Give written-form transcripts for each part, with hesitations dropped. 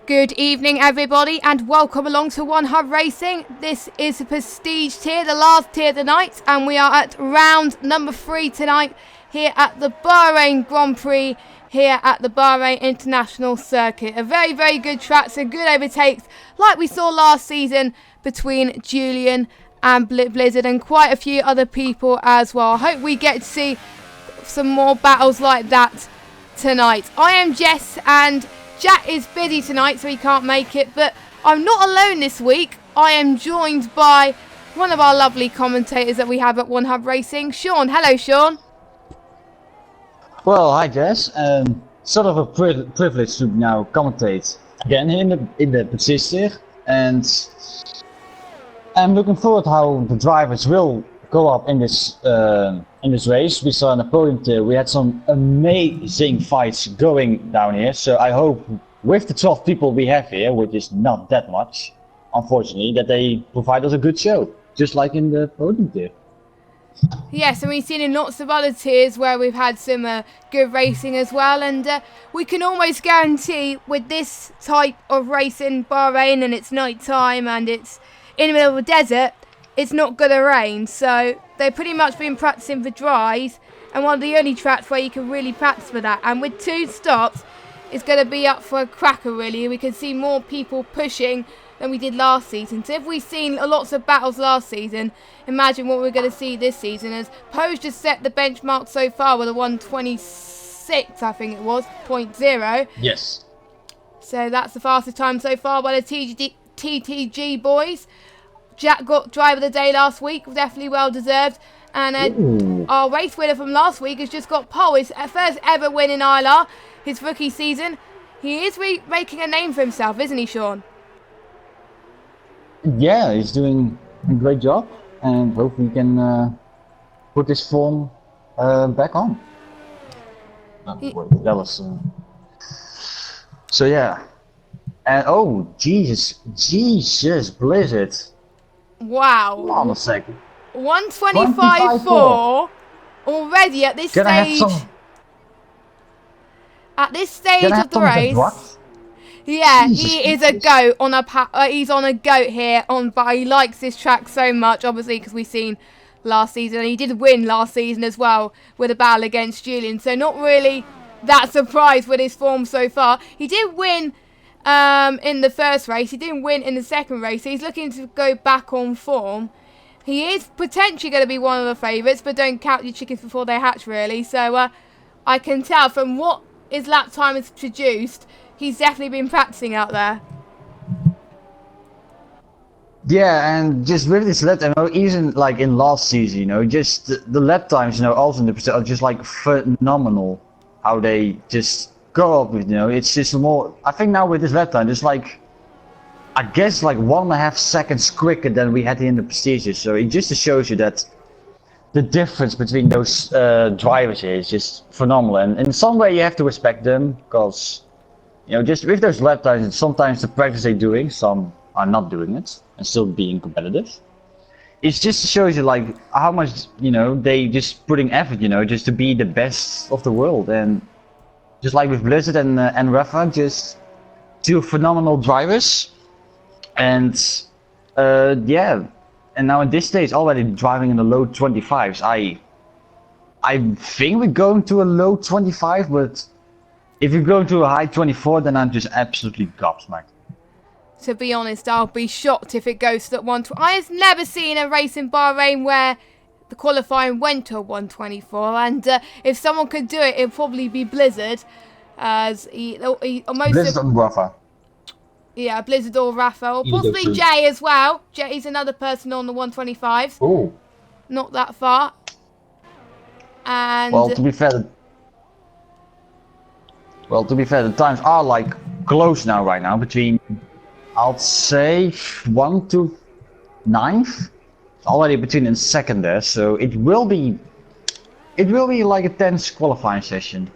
Good evening everybody and welcome along to One Hub Racing. This is the Prestige tier, the last tier tonight, and we are at round number 3 tonight here at the Bahrain Grand Prix here at the Bahrain International Circuit. A very good track, some good overtakes like we saw last season between Julian and Blizzard and quite a few other people as well. I hope we get to see some more battles like that tonight. I am Jess and Jack is busy tonight so he can't make it, but I'm not alone this week. I am joined by one of our lovely commentators that we have at One Hub Racing, Sean. Hello Sean. Well, hi Jess. Sort of a privilege to now commentate again in the Prestige tier, and I'm looking forward how the drivers will go up in this race. We saw in the Podium Tier we had some amazing fights going down here, so I hope with the 12 people we have here, which is not that much unfortunately, that they provide us a good show, just like in the Podium Tier. Yes, and we've seen in lots of other tiers where we've had some good racing as well, and we can almost guarantee with this type of race in Bahrain, and it's night time and it's in the middle of the desert, it's not going to rain, so they've pretty much been practicing for dries, and one of the only tracks where you can really practice for that. And with 2 stops, it's going to be up for a cracker really. We can see more people pushing than we did last season. So if we've seen lots of battles last season, imagine what we're going to see this season, as Poe's just set the benchmark so far with a 1:26, I think it was, 0.0. Yes. So that's the fastest time so far by the TTG boys. Jack got driver of the day last week, definitely well deserved. And our race winner from last week has just got pole, his first ever win in ILR, his rookie season. He is making a name for himself, isn't he, Sean? Yeah, he's doing a great job, and hopefully he can put his form back on. That was so yeah. And oh Jesus Blizzard. Wow. Hold on a second. 125.4 already at this stage. At this stage of the race. Yeah, he is a goat on he's on a goat here but he likes this track so much, obviously, because we've seen last season, and he did win last season as well with a battle against Julian, so not really that surprised with his form so far. He did win in the first race, he didn't win in the second race, so he's looking to go back on form. He is potentially going to be one of the favourites, but don't count your chickens before they hatch really, so I can tell from what his lap time has produced, he's definitely been practicing out there. Yeah, and just with this lap time, even like in last season, just the lap times, also in the percent are just like phenomenal. How they just go up with, it's just more. I think now with this lap time, it's like, I guess like 1.5 seconds quicker than we had in the Prestige. So it just shows you that the difference between those drivers here is just phenomenal, and in some way you have to respect them, because just with those lap times, sometimes the practice they're doing, some are not doing it and still being competitive. It just shows you like how much they just putting effort, just to be the best of the world. And just like with Blizzard and Rafa, just 2 phenomenal drivers. And yeah, and now at this stage already driving in the low 25s. I think we're going to a low 25, but if you're going to a high 24, then I'm just absolutely gobsmacked. To be honest, I'll be shocked if it goes to that 120. I have never seen a race in Bahrain where the qualifying went to a 124, and if someone could do it, it'd probably be Blizzard, as Blizzard and Rafa. Yeah, Blizzard or Rafa, or possibly Jay as well. Jay's another person on the 125s. Oh. Not that far. And well, to be fair, the times are like close now, right now, between, I'll say 1 to 9th, already between in second there, so it will be like a tense qualifying session,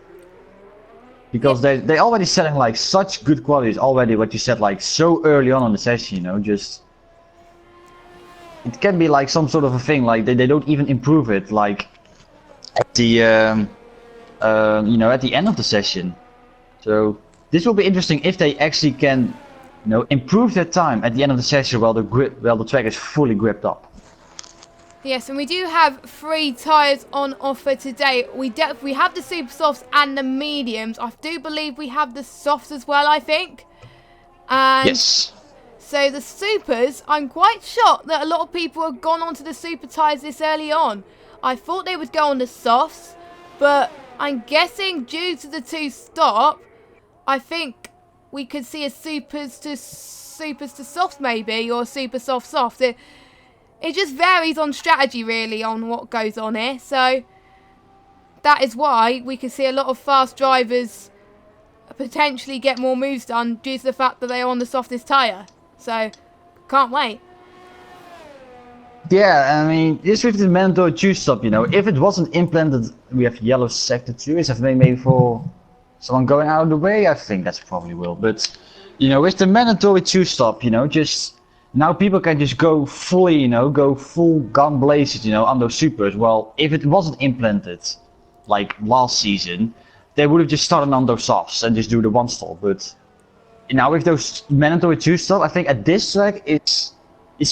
because they already selling like such good qualities already. What you said, like so early on in the session, just it can be like some sort of a thing, like they don't even improve it like at the at the end of the session. So this will be interesting if they actually can, improve their time at the end of the session while the track is fully gripped up. Yes, and we do have 3 tyres on offer today. We have the super softs and the mediums. I do believe we have the softs as well, I think. And yes. So the supers, I'm quite shocked that a lot of people have gone onto the super tyres this early on. I thought they would go on the softs, but I'm guessing due to the 2 stop, I think we could see a supers to softs maybe, or super soft. It just varies on strategy really on what goes on here. So that is why we could see a lot of fast drivers potentially get more moves done due to the fact that they are on the softest tyre. So can't wait. Yeah, I mean, this with the mandatory 2 stop, if it wasn't implemented, we have yellow sector 2, is maybe for someone going out of the way, I think that's probably will. But, with the mandatory 2 stop, just now people can just go fully, go full gun blazes, on those supers. Well, if it wasn't implemented, like last season, they would have just started on those softs and just do the 1 stop. But now with those mandatory 2 stop, I think at this track it's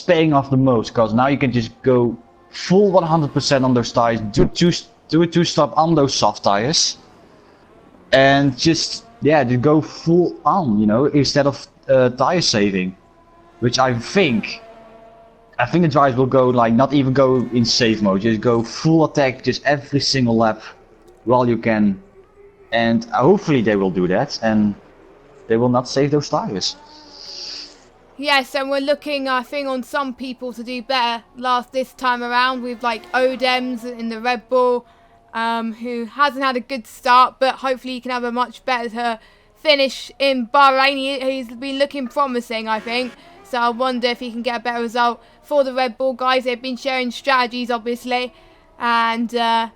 paying off the most, because now you can just go full 100% on those tires, do a 2 stop on those soft tires, and just go full on, instead of tire saving. Which I think the drivers will go not even go in save mode, just go full attack just every single lap while you can, and hopefully they will do that and they will not save those tires. Yes, and we're looking, I think, on some people to do better this time around with Odems in the Red Bull, who hasn't had a good start, but hopefully he can have a much better finish in Bahrain. He's been looking promising, I think. So I wonder if he can get a better result for the Red Bull guys. They've been sharing strategies, obviously. And I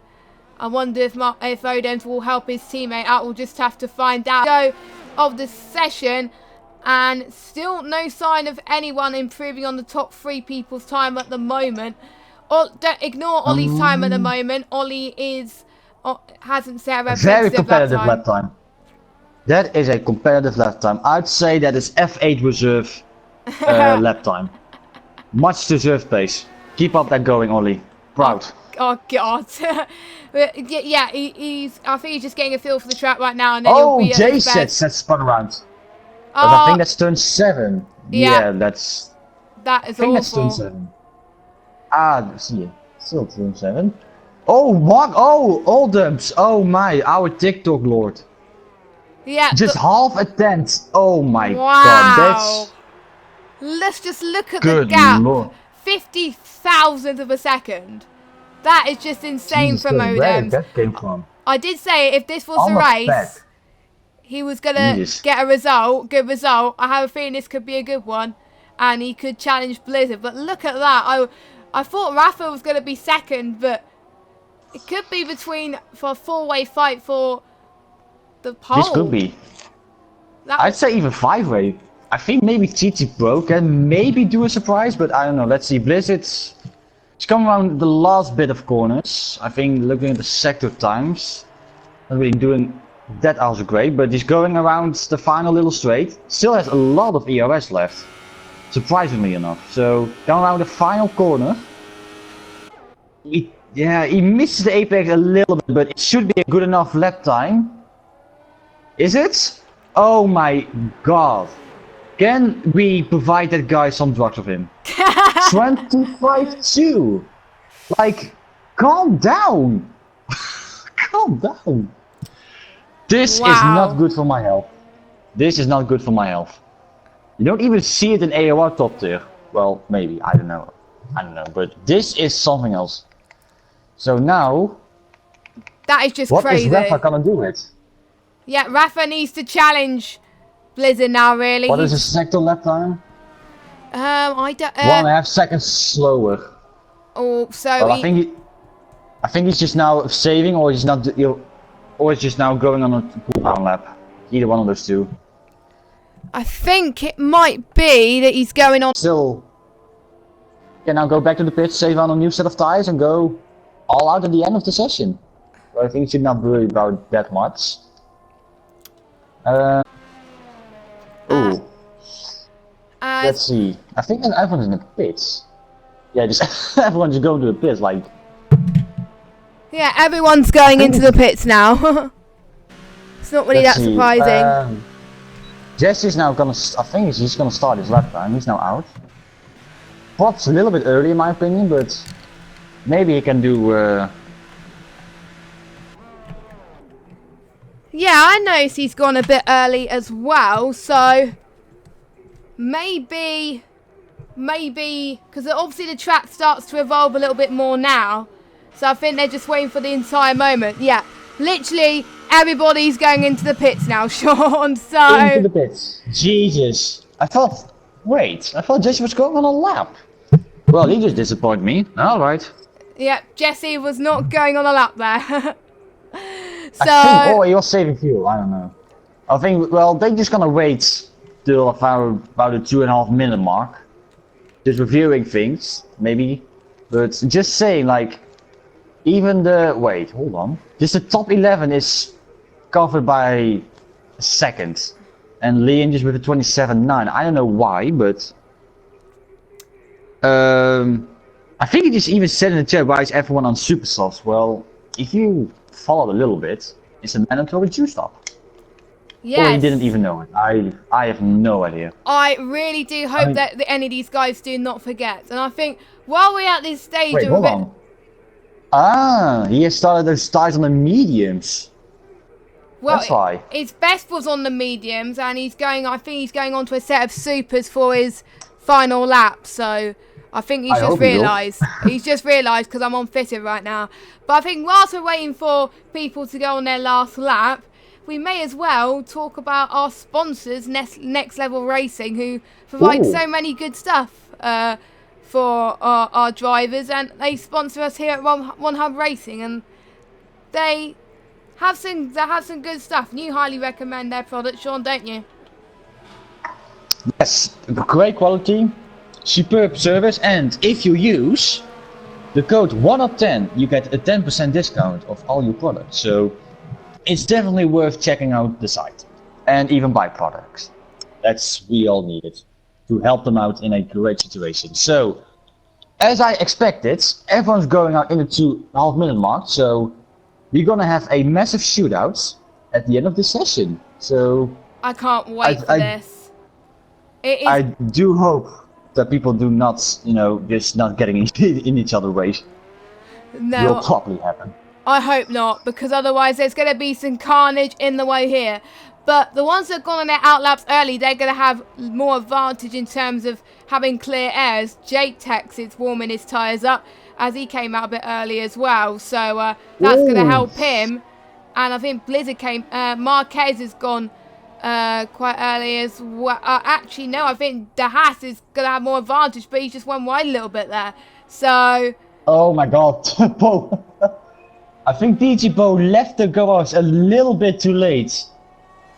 wonder if Odems will help his teammate out. We'll just have to find out. Go of the session. And still no sign of anyone improving on the top 3 people's time at the moment. Don't ignore Ollie's time at the moment. Ollie hasn't set a very competitive lap time. That is a competitive lap time. I'd say that is F8 reserve lap time. Much deserved pace. Keep up that going, Ollie. Proud. Oh God. Yeah, I think he's just getting a feel for the track right now, and then he'll be Jay said spun around. But I think that's turn 7. Yeah, that is awful. I think that's turn 7. See it. Still turn 7. Oh, what? Oh, Oldums. Oh my, our TikTok lord. Yeah. Just half a tenth. Oh my wow. God, that's... Let's just look at the gap. Lord. 50,000th of a second. That is just insane from Odems. Where did that came from? I did say if this was the race, he was gonna get a good result. I have a feeling this could be a good one, and he could challenge Blizzard. But look at that. I thought Rafa was gonna be second, but it could be for a 4-way fight for the pole. This could be. I'd say even 5-way. I think maybe TT Pro can maybe do a surprise, but I don't know. Let's see. Blizzard's coming around the last bit of corners. I think looking at the sector times, not really doing that also great, but he's going around the final little straight. Still has a lot of ERS left, surprisingly enough. So down around the final corner. He misses the apex a little bit, but it should be a good enough lap time. Is it? Oh my God. Can we provide that guy some drugs of him? 25-2. Like, calm down. Calm down. This is not good for my health. This is not good for my health. You don't even see it in AOR top tier. Well, maybe. I don't know. But this is something else. So now... That is just what crazy. What is Rafa gonna do it? Yeah, Rafa needs to challenge Blizzard now, really. What is his sector lap time? I don't... 1.5 seconds slower. Oh, so well, I think he's just now saving, or he's not, or he's just now going on a cooldown lap. Either one of those two. I think it might be that he's going on. Still, can now go back to the pit, save on a new set of tires, and go all out at the end of the session. So I think he should not worry about that much. Ooh. As Let's see. I think everyone's in the pits. Yeah, just everyone's going to the pits. Like, yeah, everyone's going into the pits now. It's not really that surprising. Jesse's now gonna. I think he's gonna start his lap time. He's now out. Perhaps a little bit early, in my opinion, but maybe he can do. Yeah, I noticed he's gone a bit early as well, so maybe, because obviously the track starts to evolve a little bit more now, so I think they're just waiting for the entire moment. Yeah, literally everybody's going into the pits now, Sean, so... Into the pits. Jesus. I thought Jesse was going on a lap. Well, he just disappointed me. Alright. Yeah, Jesse was not going on a lap there. So, I think, he was saving fuel. I don't know. I think, well, they're just gonna wait till about the 2.5 minute mark. Just reviewing things, maybe. But just saying, like, even wait, hold on. Just the top 11 is covered by a second. And Leon just with a 27.9. I don't know why, but... I think he just even said in the chat, why is everyone on super softs? Well, if you followed a little bit, it's a mandatory 2-stop. yes. Or he didn't even know it. I have no idea. I really do hope that any of these guys do not forget. And I think while we're at this stage... Wait, hold on. Ah, he has started those tires on the mediums. Well, that's why. His best was on the mediums, and I think he's going on to a set of supers for his final lap, so... I think he's just realised. He's just realised because I'm on fitted right now. But I think whilst we're waiting for people to go on their last lap, we may as well talk about our sponsors, Next Level Racing, who provide so many good stuff for our drivers, and they sponsor us here at One Hub Racing, and they have some good stuff. And you highly recommend their product, Sean, don't you? Yes, great quality. Superb service, and if you use the code 1UP10, you get a 10% discount of all your products. So it's definitely worth checking out the site and even buy products. We all need it to help them out in a great situation. So as I expected, everyone's going out in the 2.5 minute mark. So we're gonna have a massive shootout at the end of the session. So I can't wait for this. I do hope that people do not, just not getting in each other's way. No, will probably happen. I hope not, because otherwise there's going to be some carnage in the way here. But the ones that have gone on their outlaps early, they're going to have more advantage in terms of having clear airs. Jake Tex is warming his tyres up as he came out a bit early as well. So that's going to help him. And I think Blizzard Marquez has gone quite early as well. Actually, no, I think De Haas is going to have more advantage, but he's just went wide a little bit there. So... Oh my god, Bo. I think DJ Bo left the go-outs a little bit too late.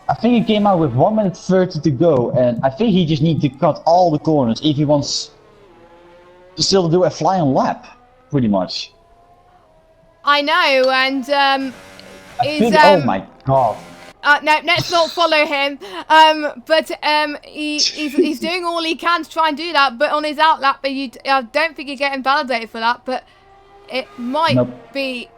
I think he came out with 1 minute 30 to go, and I think he just needs to cut all the corners if he wants to still do a flying lap, pretty much. I know, and oh my god. No, let's not follow him. But he's doing all he can to try and do that. But on his outlap, I don't think he's getting validated for that. But it might be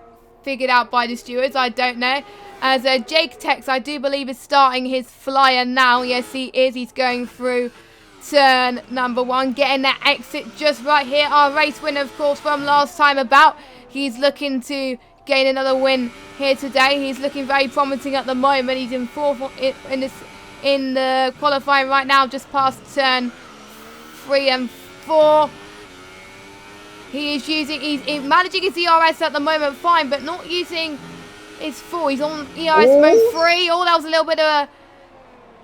figured out by the stewards. I don't know. As Jake Tex, I do believe, is starting his flyer now. Yes, he is. He's going through turn number 1, getting that exit just right here. Our race winner, of course, from last time about. He's looking to gain another win here today. He's looking very promising at the moment. He's in 4th in the qualifying right now, just past turn 3 and 4. He's managing his ERS at the moment fine, but not using his full. He's on ERS mode 3. Oh, that was a little bit of a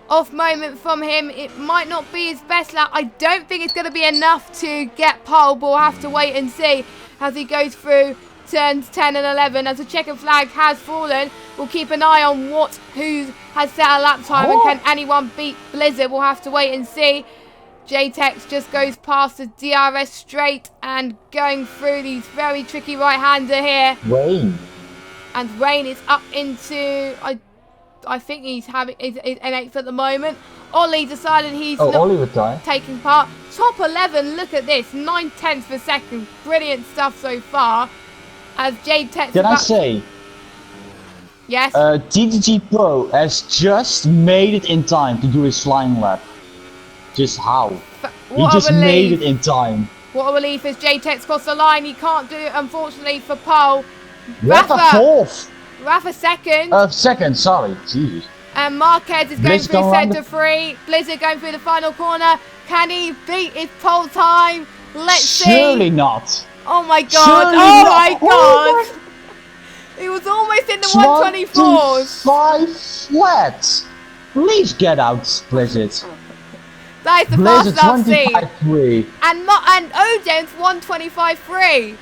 off moment from him. It might not be his best lap. I don't think it's going to be enough to get pole, but we'll have to wait and see as he goes through turns 10 and 11. As the checkered flag has fallen, we'll keep an eye on who has set a lap time and can anyone beat Blizzard. We'll have to wait and see. JTEX just goes past the DRS straight and going through these very tricky right-hander here. Wayne. And Rain is up into, I think he's having is N8 at the moment. Ollie decided he's Ollie retired. taking part. Top 11, look at this, 9/10 per second. Brilliant stuff so far. As Jade Tex. Can I say? Yes. TTG Pro has just made it in time to do his flying lap. Just how? He just made it in time. What a relief as Jade Tex crossed the line. He can't do it, unfortunately, for pole. Rafa fourth. Rafa second. Second, sorry. Jesus. And Marquez is going Blizzard through centre three. Blizzard going through the final corner. Can he beat his pole time? Let's see. Surely not. Oh my god. Surely oh not. my god. He was almost in the 124s. 5 flat. Please get out, Blizzard. That is the Blizzard fastest I've seen. 25.3. And Oden's 125.3.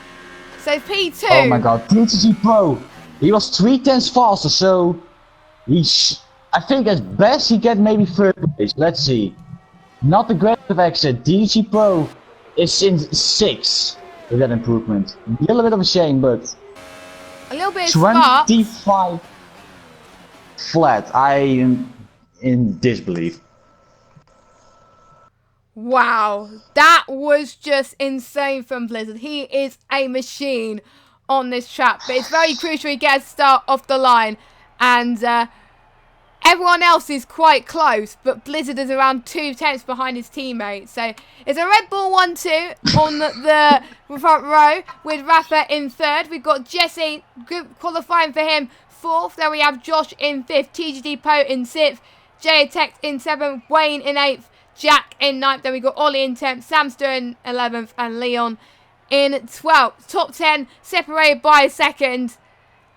So P2. Oh my god, TTG Pro. He was 3/10 faster, so I think at best he get maybe third place. Let's see. Not the greatest of exit. TTG Pro is in 6 with that improvement. A little bit of a shame, but a little bit of sparks. 25 flat. I am in disbelief. Wow, that was just insane from Blizzard. He is a machine on this track, but it's very crucial he gets a start off the line, and everyone else is quite close, but Blizzard is around 2/10 behind his teammates. So it's a Red Bull 1-2 on the front row with Rafa in third. We've got Jesse qualifying for him fourth. Then we have Josh in fifth, TGD Po in sixth, Jay Tech in seventh, Wayne in eighth, Jack in ninth. Then we got Ollie in 10th, Samster in 11th, and Leon in 12th. Top 10 separated by a second,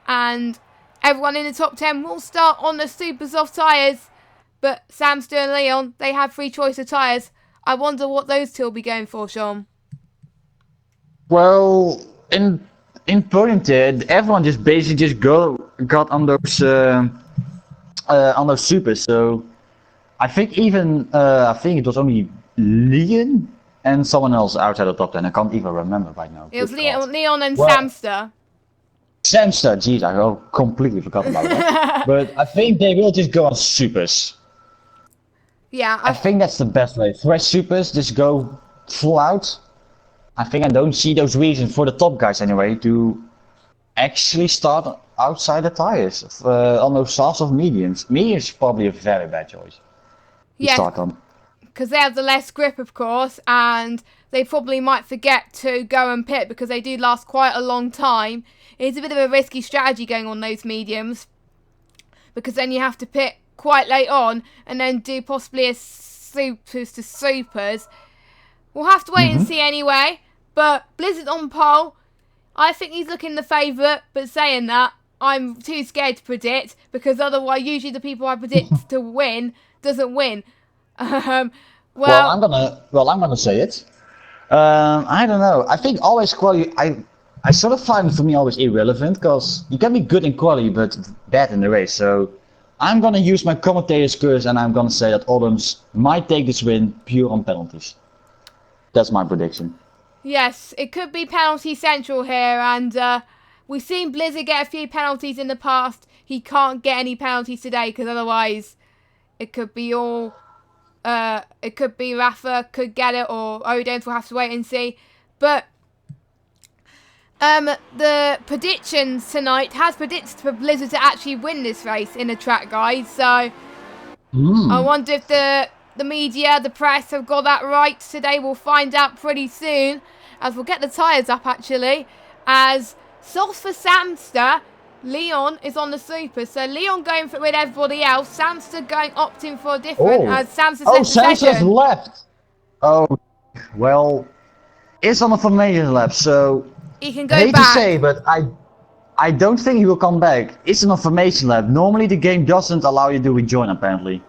and everyone in the top 10 will start on the super soft tyres. But Samster and Leon, they have free choice of tyres. I wonder what those two will be going for, Sean. Well, in Podium Tier, everyone just basically got on those supers. So I think it was only Leon and someone else outside the top 10. I can't even remember right now. It was Leon and Samster. Samster, geez, I completely forgot about that. But I think they will just go on supers. Yeah. I think that's the best way. Fresh supers, just go full out. I think I don't see those reasons for the top guys anyway to actually start outside the tires on those softs of mediums. Mediums is probably a very bad choice. Yeah. Start on. Because they have the less grip, of course, and they probably might forget to go and pit because they do last quite a long time. It's a bit of a risky strategy going on those mediums, because then you have to pit quite late on and then do possibly a supers to supers. We'll have to wait and see anyway. But Blizzard on pole, I think he's looking the favourite, but saying that, I'm too scared to predict, because otherwise usually the people I predict to win doesn't win. I'm gonna say it. I don't know. I think always quality. I sort of find it for me always irrelevant, because you can be good in quality but bad in the race. So I'm gonna use my commentator's curse and I'm gonna say that Adams might take this win pure on penalties. That's my prediction. Yes, it could be penalty central here, and we've seen Blizzard get a few penalties in the past. He can't get any penalties today, because otherwise it could be all. It could be Rafa could get it, or Odense. We'll have to wait and see. But the predictions tonight has predicted for Blizzard to actually win this race in the track, guys. So I wonder if the media, the press have got that right today. We'll find out pretty soon, as we'll get the tyres up actually. As softs for Samster, Leon is on the super, so Leon going for it with everybody else. Samster opting for a different, as Samster's left. Oh, well, it's on a formation lap, so he can go hate back. to say, but I don't think he will come back. It's an information lap. Normally the game doesn't allow you to rejoin, apparently.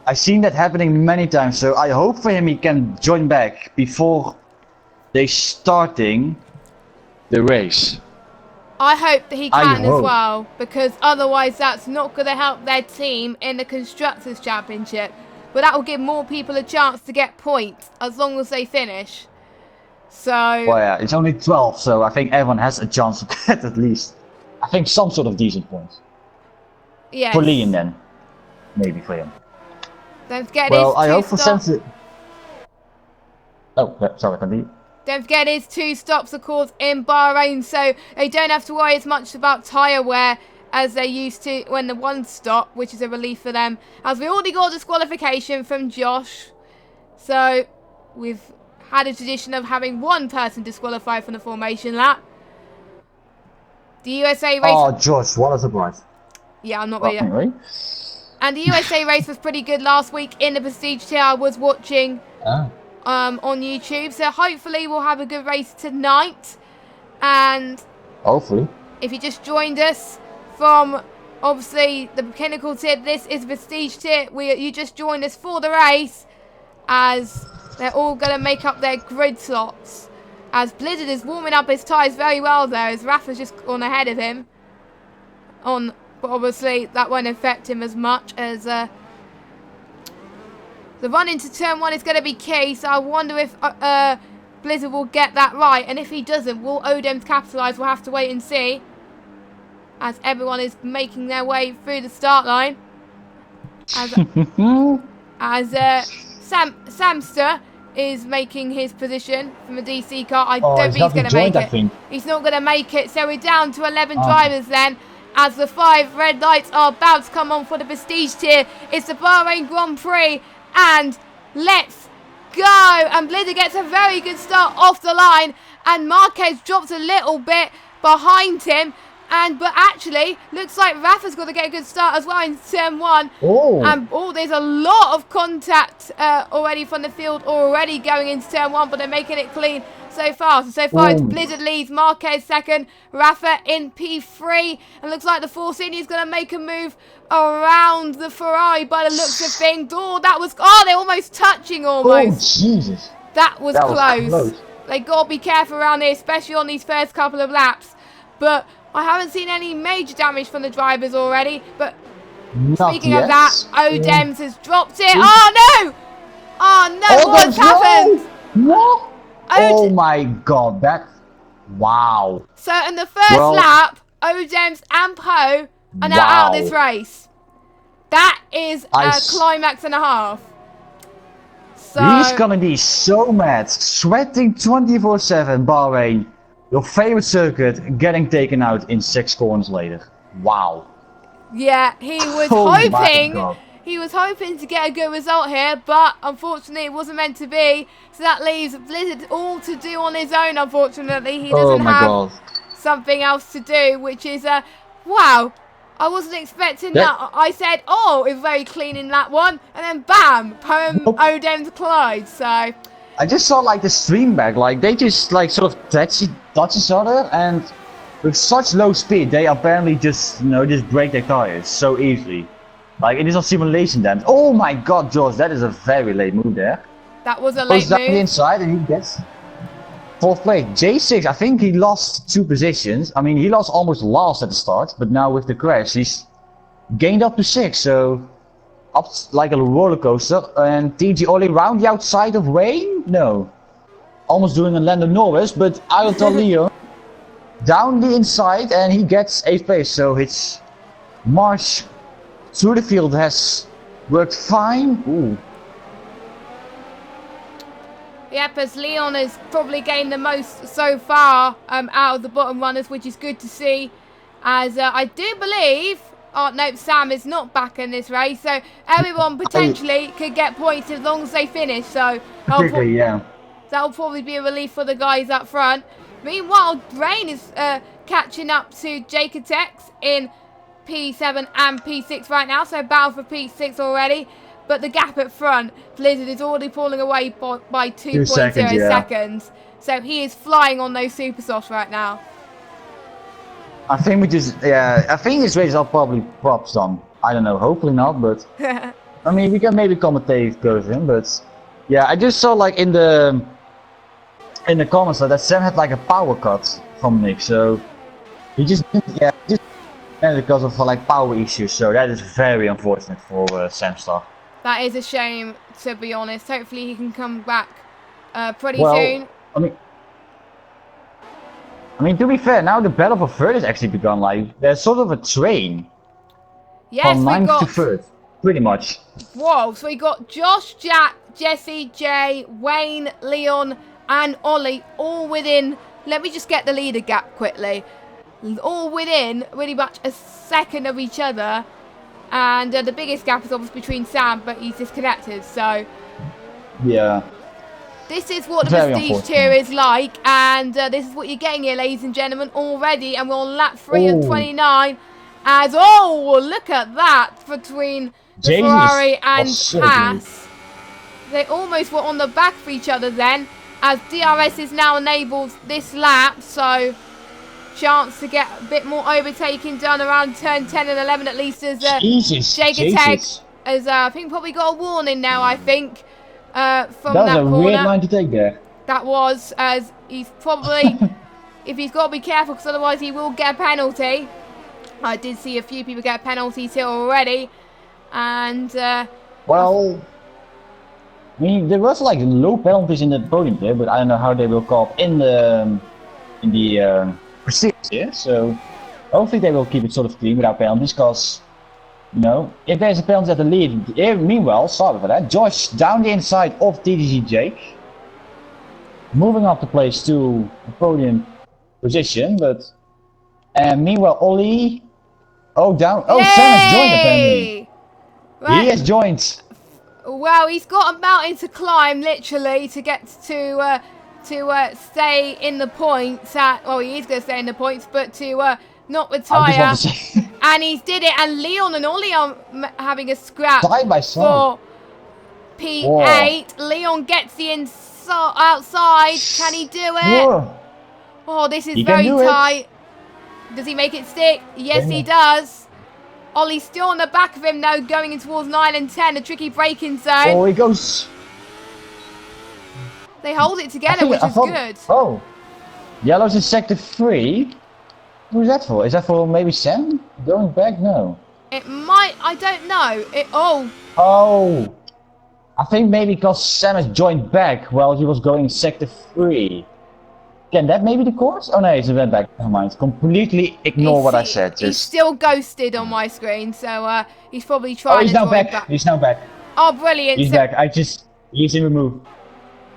I've seen that happening many times, so I hope for him he can join back before they starting the race. I hope that he can as well, because otherwise that's not going to help their team in the Constructors' Championship. But that will give more people a chance to get points, as long as they finish. So... Well, yeah, it's only 12, so I think everyone has a chance to get at least, I think, some sort of decent points. Yes. For Leon then. Maybe for him. Don't forget Well, his I hope 2 for stops. Sense. Oh, yeah, sorry, continue. Don't forget his 2 stops, of course, in Bahrain, so they don't have to worry as much about tyre wear as they used to when the 1 stop, which is a relief for them. As we already got disqualification from Josh, so we've had a tradition of having 1 person disqualified from the formation lap. The USA race... Oh, Josh, what a surprise. Yeah, I'm not Well, really... anyway. And the USA race was pretty good last week in the Prestige Tier. I was watching on YouTube, so hopefully we'll have a good race tonight. And Hopefully. if you just joined us from obviously the Pinnacle Tier, this is Prestige Tier. You just joined us for the race, as they're all going to make up their grid slots. As Blizzard is warming up his tyres very well there, as Rafa's just gone ahead of him. But obviously that won't affect him as much, as the run into turn 1 is going to be key. So I wonder if Blizzard will get that right, and if he doesn't, will Odems capitalise? We'll have to wait and see, as everyone is making their way through the start line. As Samster is making his position from a DC car. I don't think he's going to make it. He's not going to make it, so we're down to 11 drivers then, as the 5 red lights are about to come on for the Prestige Tier. It's the Bahrain Grand Prix, and let's go! And Blizzard gets a very good start off the line, and Marquez drops a little bit behind him, but actually looks like Rafa's got to get a good start as well in turn 1. And there's a lot of contact already from the field already going into turn 1, but they're making it clean so far. So far it's Blizzard leads, Marquez second, Rafa in P3, and looks like the Force India is going to make a move around the Ferrari by the looks of things. They're almost touching almost. Oh, Jesus. That was close. They got to be careful around here, especially on these first couple of laps. But I haven't seen any major damage from the drivers already. But speaking of that, Odems has dropped it. Oh, no! Oh, no, what's happened? What? Oh, my God. Wow. So, in the first lap, Odems and Poe are now out of this race. That is a climax and a half. So, he's going to be so mad. Sweating 24/7, Bahrain. Your favorite circuit getting taken out in 6 corners later. Wow. Yeah, he was hoping to get a good result here, but unfortunately it wasn't meant to be. So that leaves Blizzard all to do on his own, unfortunately. He doesn't have something else to do, which is, wow. I wasn't expecting that. I said, oh, it was very clean in that one, and then bam, Odems collide, so... I just saw like the stream back, like they just like sort of touch each other, and with such low speed they apparently just just break their tires so easily. Like it is on simulation damage. Oh my God, George, that is a very late move there. That was a late move. Goes down the inside and he gets 4th place. J6, I think he lost 2 positions. I mean, he lost almost last at the start, but now with the crash he's gained up to 6. So. Up like a roller coaster, and TG Ollie round the outside of Wayne? No. Almost doing a Lando Norris, but Ayotta Leo down the inside and he gets 8th place. So his march through the field has worked fine. Ooh. Yep, as Leon has probably gained the most so far out of the bottom runners, which is good to see. As I do believe... Oh, no, Sam is not back in this race, so everyone potentially could get points as long as they finish, so that'll probably be a relief for the guys up front. Meanwhile, Rain is catching up to Jacotex in P7 and P6 right now, so battle for P6 already, but the gap at front, Blizzard is already pulling away by 2.0 seconds, so he is flying on those super softs right now. I think I think this race are probably props on. I don't know, hopefully not, but I mean, we can maybe commentate close him, but yeah, I just saw like in the comments that Sam had like a power cut from Nick, so he just because of like power issues, so that is very unfortunate for Samstar. That is a shame, to be honest. Hopefully he can come back pretty soon. I mean, to be fair, now the battle for third has actually begun. Like, there's sort of a train. Yes, from 9th to 3rd. pretty much. Whoa, so we got Josh, Jack, Jesse, Jay, Wayne, Leon, and Ollie all within. Let me just get the leader gap quickly. All within really much a second of each other. And the biggest gap is obviously between Sam, but he's disconnected. So, yeah. This is what the Very Prestige tier is like. And this is what you're getting here, ladies and gentlemen, already. And we're on lap 3 and 29. As, oh, look at that between the Ferrari and Haas. They almost were on the back for each other then, as DRS is now enabled this lap, so chance to get a bit more overtaking done around turn 10 and 11 at least, as Jagateg has I think probably got a warning now, I think, from that corner. That was a weird line to take there. That was, as he's probably, if he's got to be careful, because otherwise he will get a penalty. I did see a few people get penalties here already, and well, I mean, there was like low penalties in the podium tier, but I don't know how they will come up in the Prestige tier. So hopefully they will keep it sort of clean without penalties, because you know, if there's a penalty at the lead, meanwhile, sorry for that, Josh down the inside of TDG Jake, moving up the place to the podium position, but meanwhile Ollie. Oh, down. Oh, Sam has joined apparently. Right. He has joined. Well, he's got a mountain to climb, literally, to get to stay in the points. Well, he is going to stay in the points, but to not retire. And he's did it. And Leon and Ollie are having a scrap side by side for P8. Whoa. Leon gets the outside. Can he do it? Whoa. Oh, this is very tight. Does he make it stick? Yes, he does. Ollie's still on the back of him, though, going in towards 9 and 10, a tricky braking zone. Oh, he goes. They hold it together, which is good. Oh, yellow's in sector 3. Who's that for? Is that for maybe Sam? Going back? No. It might. I don't know. Oh. I think maybe because Sam has joined back while he was going in sector 3. Can that maybe the course? Oh no, he went back. Never mind. Completely ignore what I said. He's still ghosted on my screen, so he's probably trying he's to now back. He's now back. Oh, brilliant. He's back. He's in remove.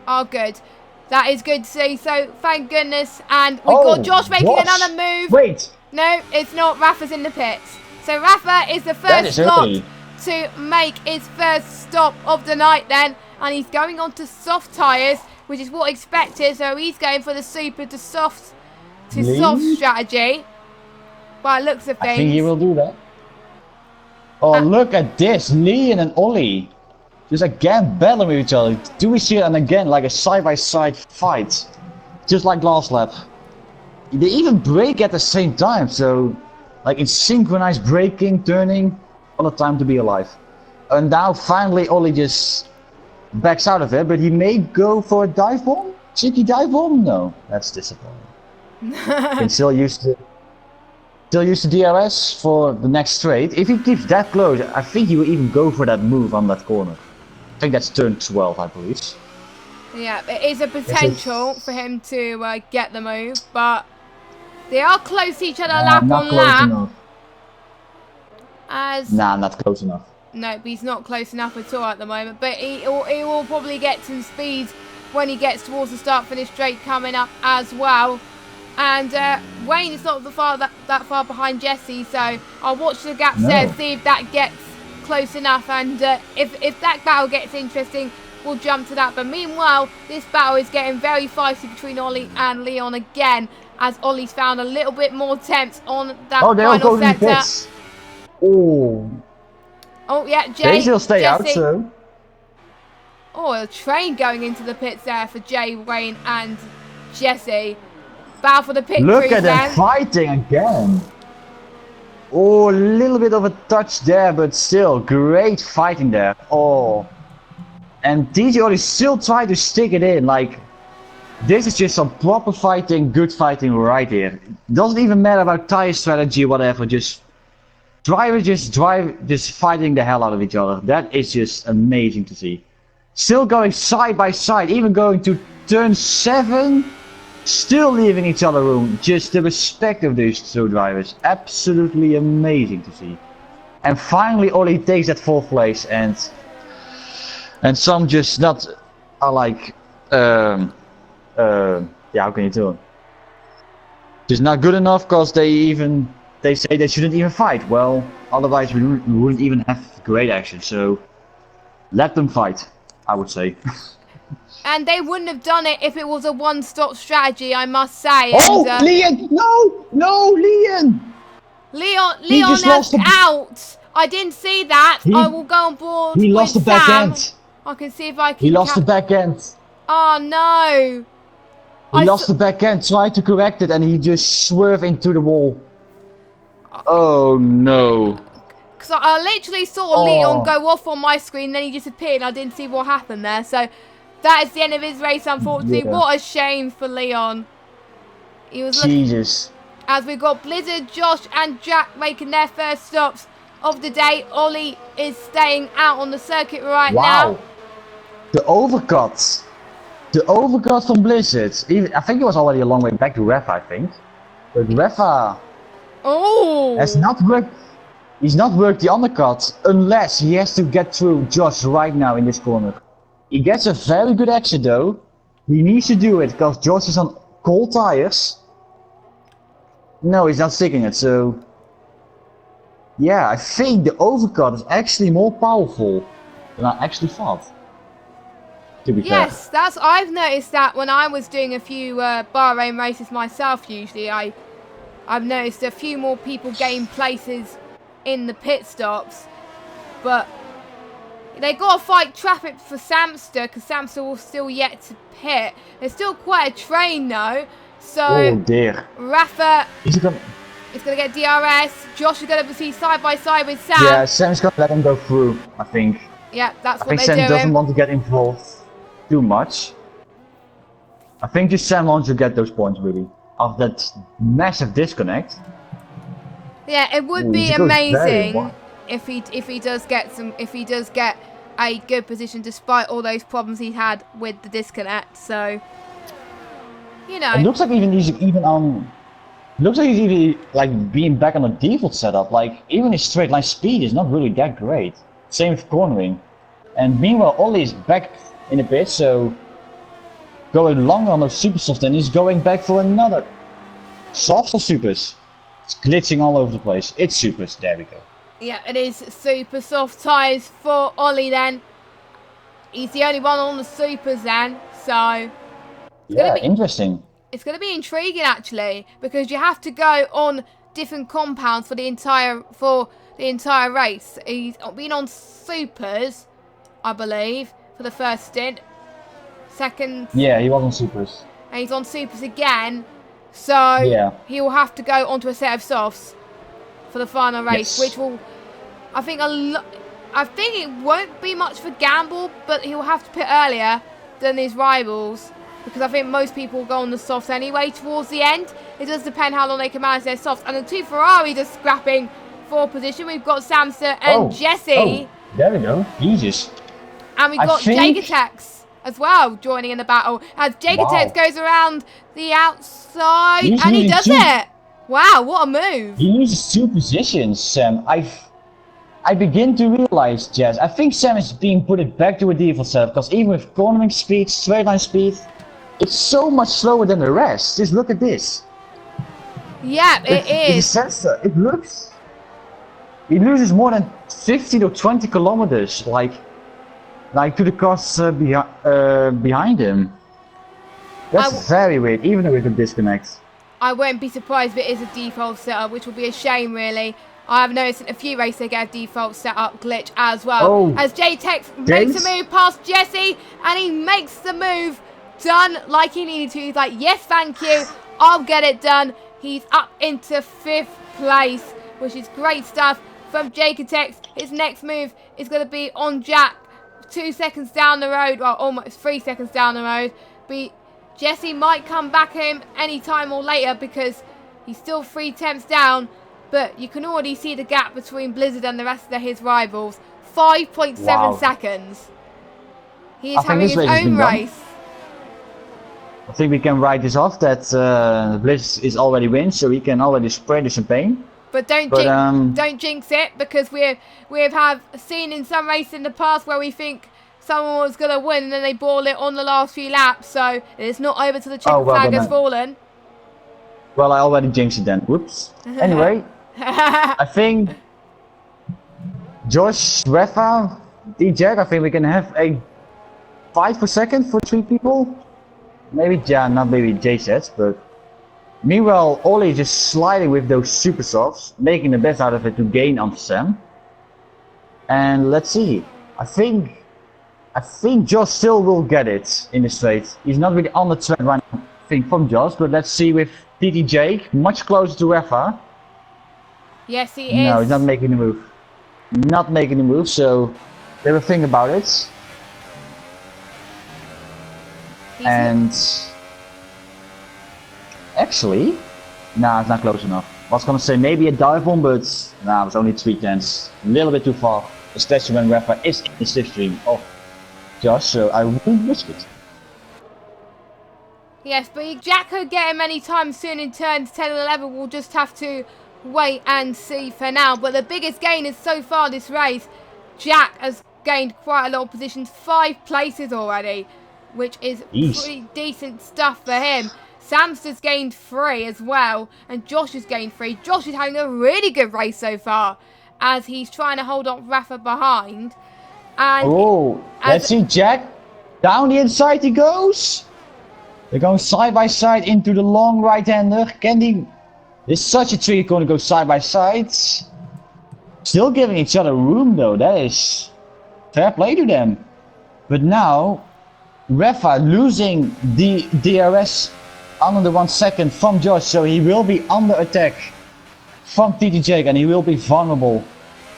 Oh, good. That is good to see. So, thank goodness. And we've got Josh making another move. Wait. No, it's not. Rafa's in the pits. So, Rafa is the first slot to make his first stop of the night then. And he's going on to soft tyres, which is what expected. So he's going for the super to soft strategy. By the looks of things. I think he will do that. Oh, look at this. Leon and Ollie. Just again battling with each other. Do we see it? And again, like a side-by-side fight. Just like last lap. They even brake at the same time. So, like it's synchronized braking, turning. What a time to be alive. And now finally Ollie just backs out of it, but he may go for a dive bomb? Cheeky dive bomb? No, that's disappointing. Can still use the DRS for the next straight. If he keeps that close, I think he will even go for that move on that corner. I think that's turn 12, I believe. Yeah, it is a potential for him to get the move, but they are close to each other lap on lap. Nah, not close enough. No, he's not close enough at all at the moment. But he will probably get some speed when he gets towards the start-finish straight coming up as well. And Wayne is not that far behind Jesse, so I'll watch the gaps there, see if that gets close enough. And if that battle gets interesting, we'll jump to that. But meanwhile, this battle is getting very feisty between Ollie and Leon again, as Ollie's found a little bit more temps on that final sector. Oh yeah, Jay. They'll stay out, so. Oh, a train going into the pits there for Jay, Wayne, and Jesse. Bow for the pit. Look at them fighting again. Oh, a little bit of a touch there, but still great fighting there. Oh, and DJ is still trying to stick it in. Like, this is just some proper fighting, good fighting right here. Doesn't even matter about tire strategy, whatever. Just drivers just fighting the hell out of each other. That is just amazing to see. Still going side by side, even going to turn 7. Still leaving each other room. Just the respect of these two drivers. Absolutely amazing to see. And finally Ollie takes that 4th place, and some just not are like yeah, how can you do it? Just not good enough, because they say they shouldn't even fight. Well, otherwise we wouldn't even have great action, so let them fight, I would say. And they wouldn't have done it if it was a one-stop strategy, I must say. Oh, And, Leon! No, Leon! Leon has out. I didn't see that. I will go on board. He lost the with back Sam. end. I can see if I can. He lost the back end. Oh no! He lost the back end. Tried to correct it, and he just swerved into the wall. Oh no! Because I literally saw Leon go off on my screen, then he disappeared. And I didn't see what happened there. So that is the end of his race, unfortunately. Yeah. What a shame for Leon. He was Jesus. As we've got Blizzard, Josh and Jack making their first stops of the day. Ollie is staying out on the circuit right now. The overcut. The overcut from Blizzard. I think it was already a long way back to Refa, I think. But Refa has not worked. He's not worked the undercut unless he has to get through Josh right now in this corner. He gets a very good exit though. He needs to do it because Josh is on cold tires. No, he's not sticking it, so yeah, I think the overcut is actually more powerful than I actually thought. To be fair. Yes, I've noticed that when I was doing a few Bahrain races myself. Usually, I've noticed a few more people gain places in the pit stops, but they got to fight traffic for Samster because Samster will still yet to pit. There's still quite a train though. So, oh dear. Rafa is going to get DRS. Josh is going to proceed side by side with Sam. Yeah, Sam's going to let him go through, I think. Yeah, that's I what think they're Sam doing. doesn't want to get involved too much. I think just Sam wants to get those points really. Of that massive disconnect. Yeah, it would be amazing if he does get a good position despite all those problems he had with the disconnect. So, you know, it looks like he's like being back on the default setup. Like even his straight line speed is not really that great. Same with cornering. And meanwhile, Ollie is back in a bit, so going longer on those super softs, and he's going back for another soft or supers. It's glitching all over the place. It's supers. There we go. Yeah, it is super soft tyres for Ollie then. He's the only one on the supers then, so yeah, interesting. It's going to be intriguing actually, because you have to go on different compounds for the entire race. He's been on supers, I believe, for the first stint. Second. Yeah, he was on supers. And he's on supers again, so yeah, he will have to go onto a set of softs for the final race, yes. which will, I think it won't be much for gamble, but he'll have to pit earlier than his rivals, because I think most people will go on the softs anyway towards the end. It does depend how long they can manage their softs. And the two Ferrari just scrapping for position. We've got Samster and Jesse. Oh, there we go. Jesus. And we've got Jagetex as well joining in the battle, as Jagetex goes around the outside and he does it. Wow, what a move. He uses two positions, Sam. I begin to realize, Jess, I think Sam is being put back to a default setup, because even with cornering speed, straight line speed, it's so much slower than the rest. Just look at this. Yeah, it is. Sensor, it loses more than 15 or 20 kilometers, like to the cars behind him. That's very weird, even with the disconnect. I won't be surprised if it is a default setup, which will be a shame, really. I have noticed in a few races they get a default setup glitch as well. As J-Tex makes a move past Jesse, and he makes the move done like he needed to. He's like, yes, thank you, I'll get it done. He's up into 5th place, which is great stuff from J-Tex. His next move is going to be on Jack, 2 seconds down the road, well, almost 3 seconds down the road. But Jesse might come back him any time or later, because he's still 3 tenths down. But you can already see the gap between Blizzard and the rest of his rivals. 5.7 seconds. He is having his own race. I think we can write this off, that Blizzard is already win, so we can already spray the champagne. But don't jinx it, because we've have seen in some races in the past where we think someone was going to win and then they ball it on the last few laps. So it's not over till the checkered flag has fallen. Well, I already jinxed it then. Whoops. Anyway, I think Josh, Refa, DJ, I think we can have a 5 per second for 3 people. Maybe, yeah, not maybe J sets, but meanwhile, Ollie just sliding with those super softs, making the best out of it to gain on Sam. And let's see. I think Josh still will get it in the straight. He's not really on the track right now, I think, from Josh, but let's see with TTJ, much closer to Refa. Yes, he is. No, he's not making the move. Not making the move, so they will think about it. And actually, nah, it's not close enough. I was gonna say maybe a dive bomb, but nah, it was only 3 tenths. A little bit too far, especially when Refa is in the slipstream of Josh, so I wouldn't risk it. Yes, but Jack could get him any time soon in turns 10 and 11. We'll just have to wait and see for now. But the biggest gain is so far this race, Jack has gained quite a lot of positions, 5 places already, which is pretty decent stuff for him. Sam's just gained 3 as well, and Josh has gained 3. Josh is having a really good race so far, as he's trying to hold up Rafa behind. And let's see Jack. Down the inside he goes. They're going side by side into the long right-hander. There's such a trick going to go side by side. Still giving each other room though. That is fair play to them. But now, Refa losing the DRS under the 1 second from Josh, so he will be under attack from TTJ and he will be vulnerable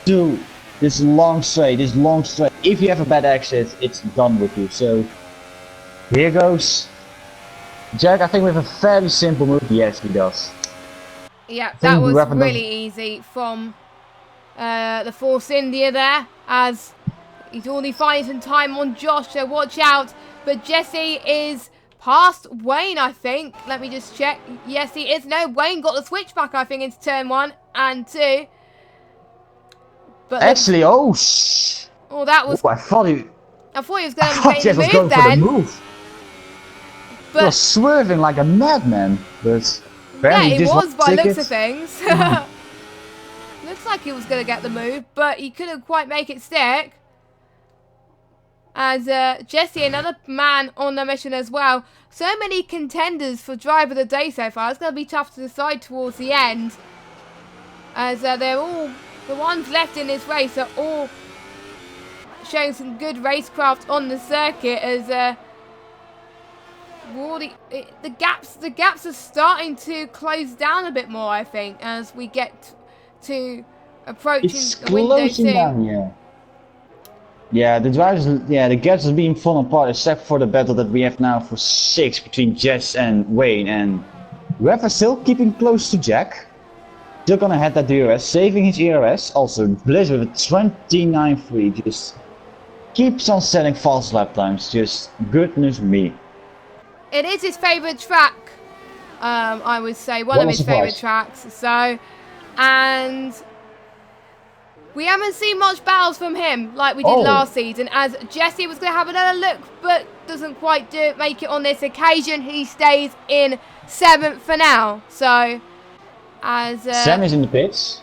to this long straight. If you have a bad exit, it's done with you. So here goes Jack, I think with a fairly simple move. Yes, he does. Yeah, that was really easy from the Force India there, as he's already finding some time on Josh, so watch out. But Jesse is past Wayne, I think. Let me just check. Yes, he is. No, Wayne got the switchback, I think, into turn 1 and 2. But actually, that was... I thought he was going to make the move then. But he was swerving like a madman, but... Yeah, he was by looks of things. Looks like he was going to get the move, but he couldn't quite make it stick. As Jesse, another man on the mission as well. So many contenders for driver of the day so far. It's going to be tough to decide towards the end. As they're all, the ones left in this race are all showing some good racecraft on the circuit. As the gaps are starting to close down a bit more, I think, as we get to approaching the window soon. Down, yeah, the gaps are being fallen apart, except for the battle that we have now for 6 between Jess and Wayne, and Refa still keeping close to Jack. Still gonna head that DRS, saving his ERS. Also, Blizzard with 29.3 just keeps on setting fast lap times. Just goodness me. It is his favourite track, I would say, one of his favourite tracks. So, and we haven't seen much battles from him like we did last season, as Jesse was going to have another look, but doesn't quite make it on this occasion. He stays in 7th for now. So, as Sam is in the pits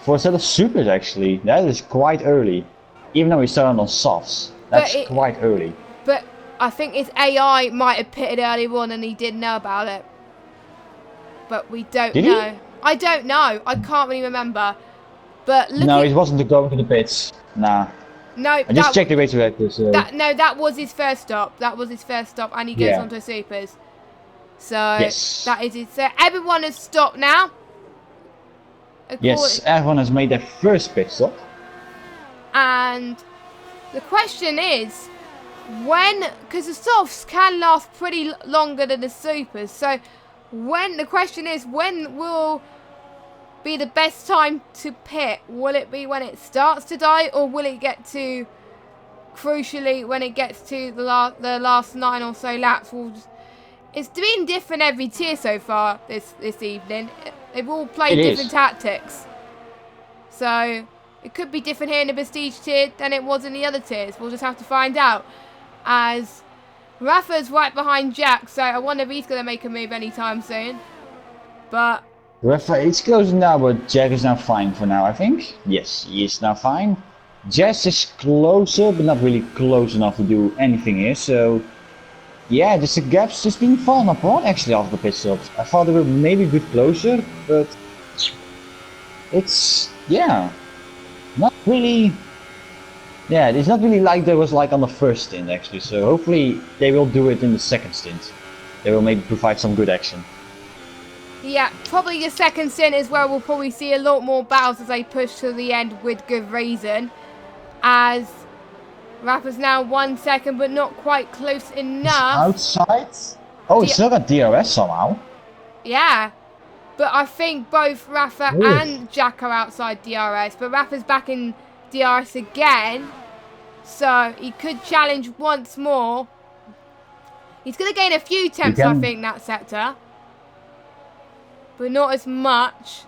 for a set of supers, actually. That is quite early, even though he started on softs. That's quite early. But I think his AI might have pitted earlier on and he didn't know about it. But we don't know. I don't know. I can't really remember. But no, he wasn't going to the pits. Nah. No, I just checked the race record. So. No, that was his first stop. That was his first stop, and he goes on to supers. So that is it. So everyone has stopped now. Yes, everyone has made their first pit stop. And the question is, because the softs can last pretty longer than the supers, so the question is, when will be the best time to pit? Will it be when it starts to die, or will it get to, crucially, when it gets to the last 9 or so laps? It's been different every tier so far this evening. They've all played It different is. tactics. So it could be different here in the Prestige tier than it was in the other tiers. We'll just have to find out. As Rafa's right behind Jack, so I wonder if he's going to make a move anytime soon. But Rafa, it's close now, but Jack is now fine for now, I think. Yes, he is now fine. Jess is closer, but not really close enough to do anything here, so... Yeah, just the gap's just been falling apart actually after the pit stops. I thought they were maybe a bit closer, but... It's... yeah... Not really... Yeah, it's not really like there was like on the first stint actually, so hopefully they will do it in the second stint. They will maybe provide some good action. yeah, probably the second stint is where we'll probably see a lot more battles as they push to the end with good reason. As Rafa's now 1 second, but not quite close enough. Outside? Oh, he still got DRS somehow. Yeah, but I think both Rafa and Jack are outside DRS, but Rafa's back in DRS again, so he could challenge once more. He's going to gain a few temps, I think, that sector, but not as much.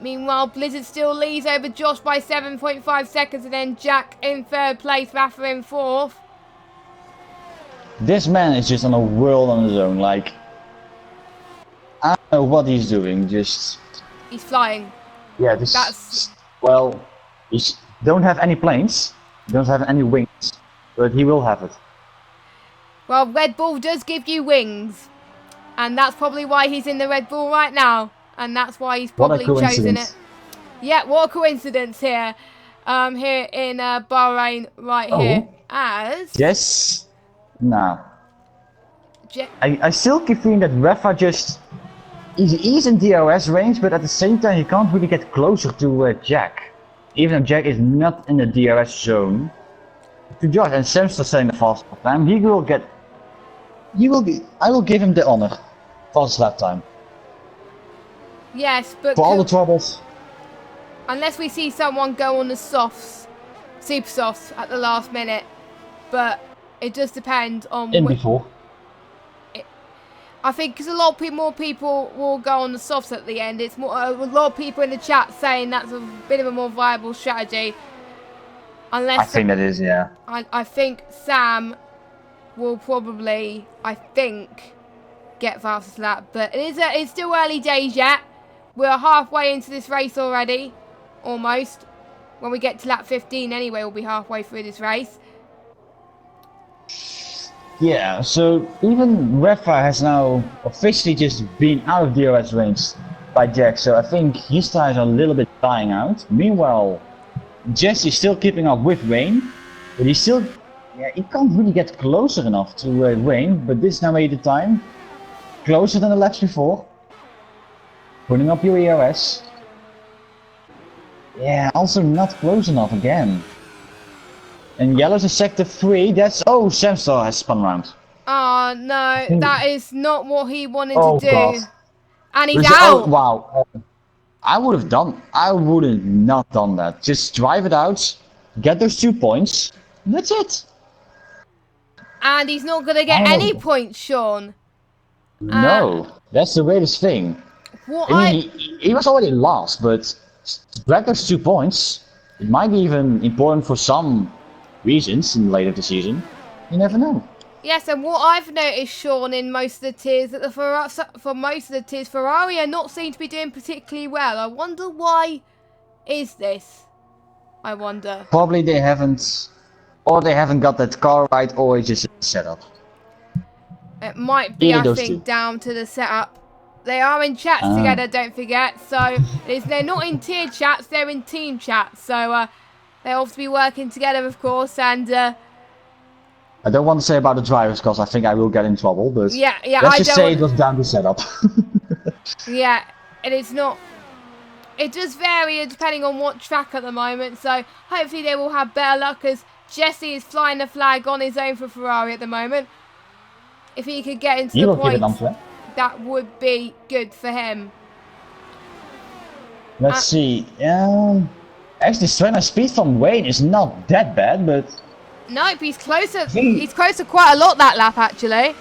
Meanwhile, Blizzard still leads over Josh by 7.5 seconds, and then Jack in third place, Rafa in fourth. This man is just on a world on his own, like... I don't know what he's doing, just... He's flying. Yeah, this... Well, he don't have any planes, he don't have any wings, but he will have it. Well, Red Bull does give you wings, and that's probably why he's in the Red Bull right now. And that's why he's probably chosen it. Yeah, what a coincidence here. Here in Bahrain, right here. As... Yes. Nah. I still keep feeling that Rafa just... He's in DRS range, but at the same time he can't really get closer to Jack. Even though Jack is not in the DRS zone. To Josh, and Sam's saying the fastest lap time, he will get... I will give him the honor. Fastest lap time. Yes, but... For all the troubles. Unless we see someone go on the softs, super softs at the last minute. But it does depend on... before. I think because a lot of more people will go on the softs at the end. It's more a lot of people in the chat saying that's a bit of a more viable strategy. Unless... I think that is, yeah. I think Sam will probably, get fastest lap. But it's still early days yet. We're halfway into this race already, almost. When we get to lap 15 anyway, we'll be halfway through this race. Yeah, so even Rafa has now officially just been out of DRS range by Jack, so I think his tires are a little bit dying out. Meanwhile, Jess is still keeping up with Wayne, but he's still, he can't really get closer enough to Wayne, but this now made the time closer than the laps before. Putting up your ERS. Yeah, also not close enough again. And yellow's in sector 3, that's... Oh, Samstar has spun around. Oh, no, that is not what he wanted to do. God. And he's out! Oh, wow. I would have not done that. Just drive it out, get those 2 points, and that's it. And he's not going to get any points, Sean. No, that's the weirdest thing. I mean, he was already last, but to grab those 2 points, it might be even important for some reasons in later the season. You never know. Yes, and what I've noticed, Sean, in most of the tiers, that for most of the tiers, Ferrari are not seen to be doing particularly well. I wonder why is this? I wonder. Probably they haven't, or they haven't got that car right, or it's just a setup. It might be, I think, down to the setup. They are in chats together, don't forget. So they're not in tier chats, they're in team chats. So they'll have to be working together, of course. And I don't want to say about the drivers because I think I will get in trouble. But yeah, let's just say it was down to setup. Yeah, it is not. It does vary depending on what track at the moment. So hopefully they will have better luck as Jesse is flying the flag on his own for Ferrari at the moment. If he could get into the points, that would be good for him. Let's see. Actually, straight line speed from Wayne is not that bad, but Nope, he's closer. think- He's closer quite a lot that lap, actually.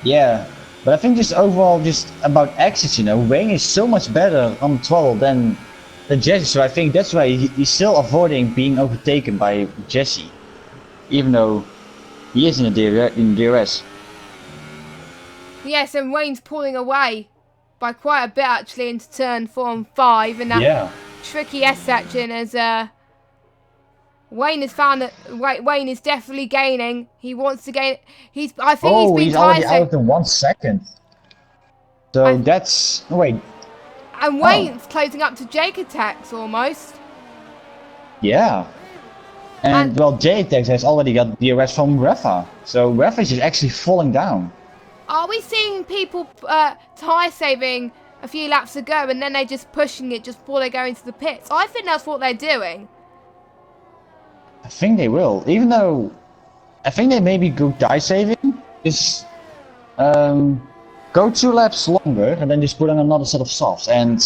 Yeah, but I think just overall, just about exits, you know, Wayne is so much better on throttle than Jesse, so I think that's why he's still avoiding being overtaken by Jesse, even though he is in DRS. Yes, and Wayne's pulling away by quite a bit, actually, into turn 4 and 5, and that Yeah. tricky S section as Wayne has found that Wayne is definitely gaining. He wants to gain. I think he's been already tired. out in 1 second. So that's wait. And Wayne's closing up to Jake attacks almost. Yeah. And well, JTEX has already got DRS from Refa, so Refa is actually falling down. Are we seeing people tire saving a few laps ago and then they're just pushing it just before they go into the pits? I think that's what they're doing. I think they will, even though I think they maybe go die saving. Just go 2 laps longer and then just put on another set of softs. And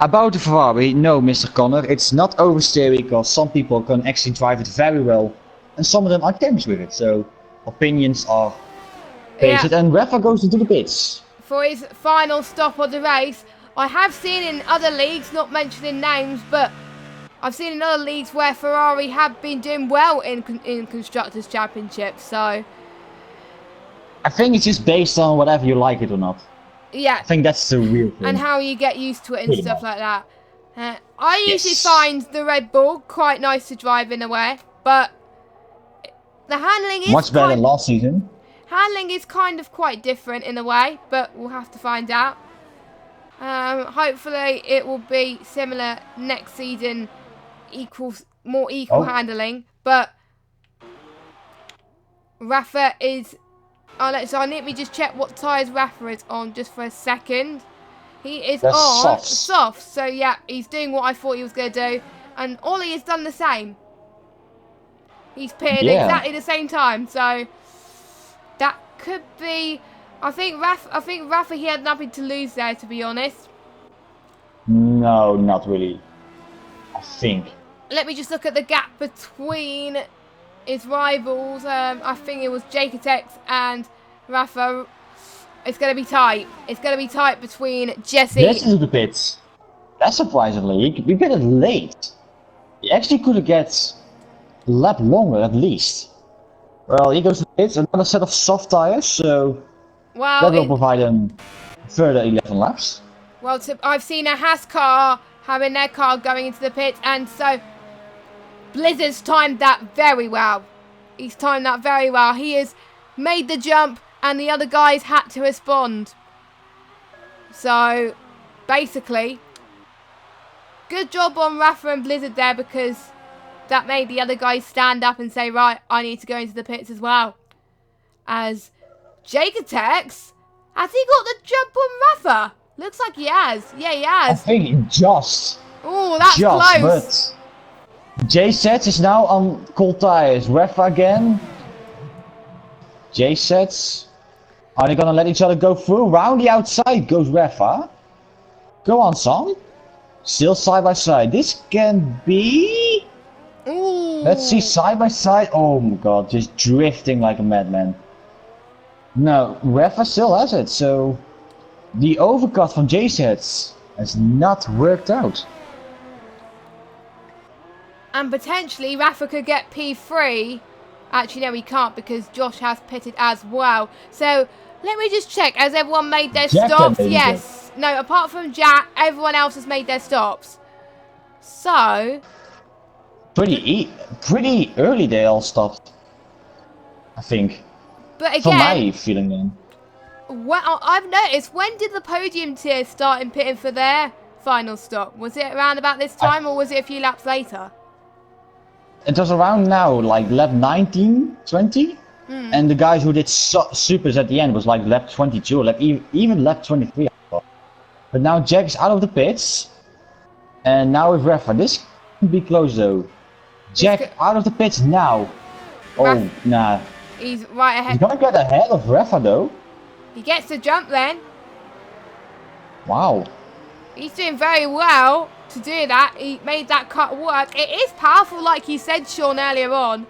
about the Ferrari, no, Mr. Connor, it's not oversteering because some people can actually drive it very well, and some of them are champions with it. So opinions are based, and Rafa goes into the pits for his final stop of the race. I have seen in other leagues, not mentioning names, but I've seen in other leagues where Ferrari have been doing well in Constructors' Championship, so I think it's just based on whatever you like it or not. Yeah. I think that's the real thing. And how you get used to it and Pretty stuff much. like that. I usually find the Red Bull quite nice to drive in a way, but the handling is much better than last season. Handling is kind of quite different in a way, but we'll have to find out. Hopefully it will be similar next season, more equal handling. But Rafa is. So let me just check what tyres Rafa is on just for a second. He is on soft. So yeah, he's doing what I thought he was going to do, and Ollie has done the same. He's pitted exactly the same time, so that could be. I think Rafa he had nothing to lose there, to be honest. No, not really. I think. Let me just look at the gap between his rivals. I think it was Jacotex and Rafa. It's going to be tight. It's going to be tight between Jesse. This is the pits. That's surprisingly. We pitted late. He actually could have get a lap longer at least. Well, he goes to the pits, another set of soft tires, so that will provide him further 11 laps. Well, I've seen a Haas car having their car going into the pits, and so Blizzard's timed that very well. He's timed that very well. He has made the jump, and the other guys had to respond. So, basically, good job on Rafa and Blizzard there, because that made the other guys stand up and say, right, I need to go into the pits as well. As Jacotex, has he got the jump on Rafa? Looks like he has. Yeah, he has. I think just. Oh, that's close. But J-Sets is now on cold tires. Rafa again. J-Sets. Are they gonna let each other go through? Round the outside goes Rafa. Go on, son. Still side by side. This can be. Ooh. Let's see, side by side. Oh my god, just drifting like a madman. No, Rafa still has it, so the overcut from J-Sets has not worked out. And potentially Rafa could get P3. Actually, no, he can't, because Josh has pitted as well. So let me just check. Has everyone made their stops? Yes. No, apart from Jack, everyone else has made their stops. So pretty early they all stopped, I think. But again, for my feeling then. Well, I've noticed, when did the Podium Tier start in pitting for their final stop? Was it around about this time, or was it a few laps later? It was around now, like lap 19, 20. And the guys who did supers at the end was like lap 22, like even lap 23. I thought. But now Jack's out of the pits, and now with Rafa. This can be close though. Jack out of the pits now. Oh, nah. He's right ahead. He's gonna get ahead of Rafa though. He gets the jump then. Wow. He's doing very well to do that. He made that cut work. It is powerful, like you said, Sean, earlier on.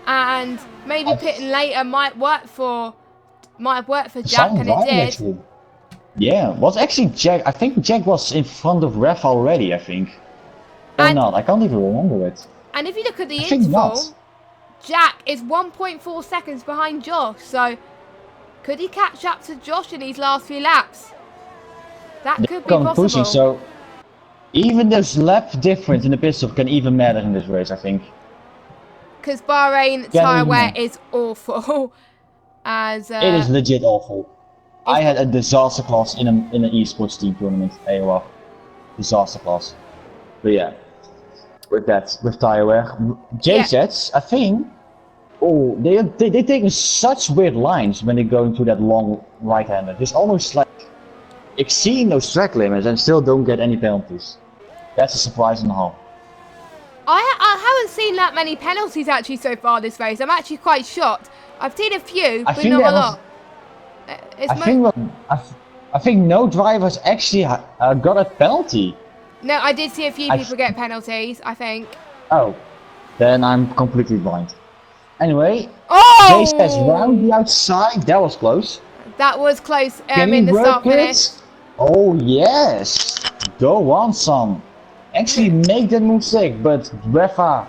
and maybe pitting later might work for Jack, Sound and it right, did. actually. Yeah, was actually Jack. I think Jack was in front of Ref already. I think, or And- not. I can't even remember it. And if you look at the I think interval, not. Jack is 1.4 seconds behind Josh. So could he catch up to Josh in these last few laps? That could be possible. Pushing, so even this lap difference in the pit stop can even matter in this race, I think. Because Bahrain tyre wear is awful. As it is legit awful. I had a disaster class in an esports team tournament. Well, disaster class. But yeah, with tyre wear, J-sets, I think. Oh, they take such weird lines when they go into that long right-hander. It's almost like exceeding those track limits and still don't get any penalties. That's a surprise in the whole. I haven't seen that many penalties actually so far this race. I'm actually quite shocked. I've seen a few, but not a lot. I think no drivers actually got a penalty. No, I did see a few people get penalties, I think. Oh, then I'm completely blind. Anyway, Jay says round the outside. That was close. That was close in the start finish. Oh yes, go on, son. Actually make that mistake, but Refa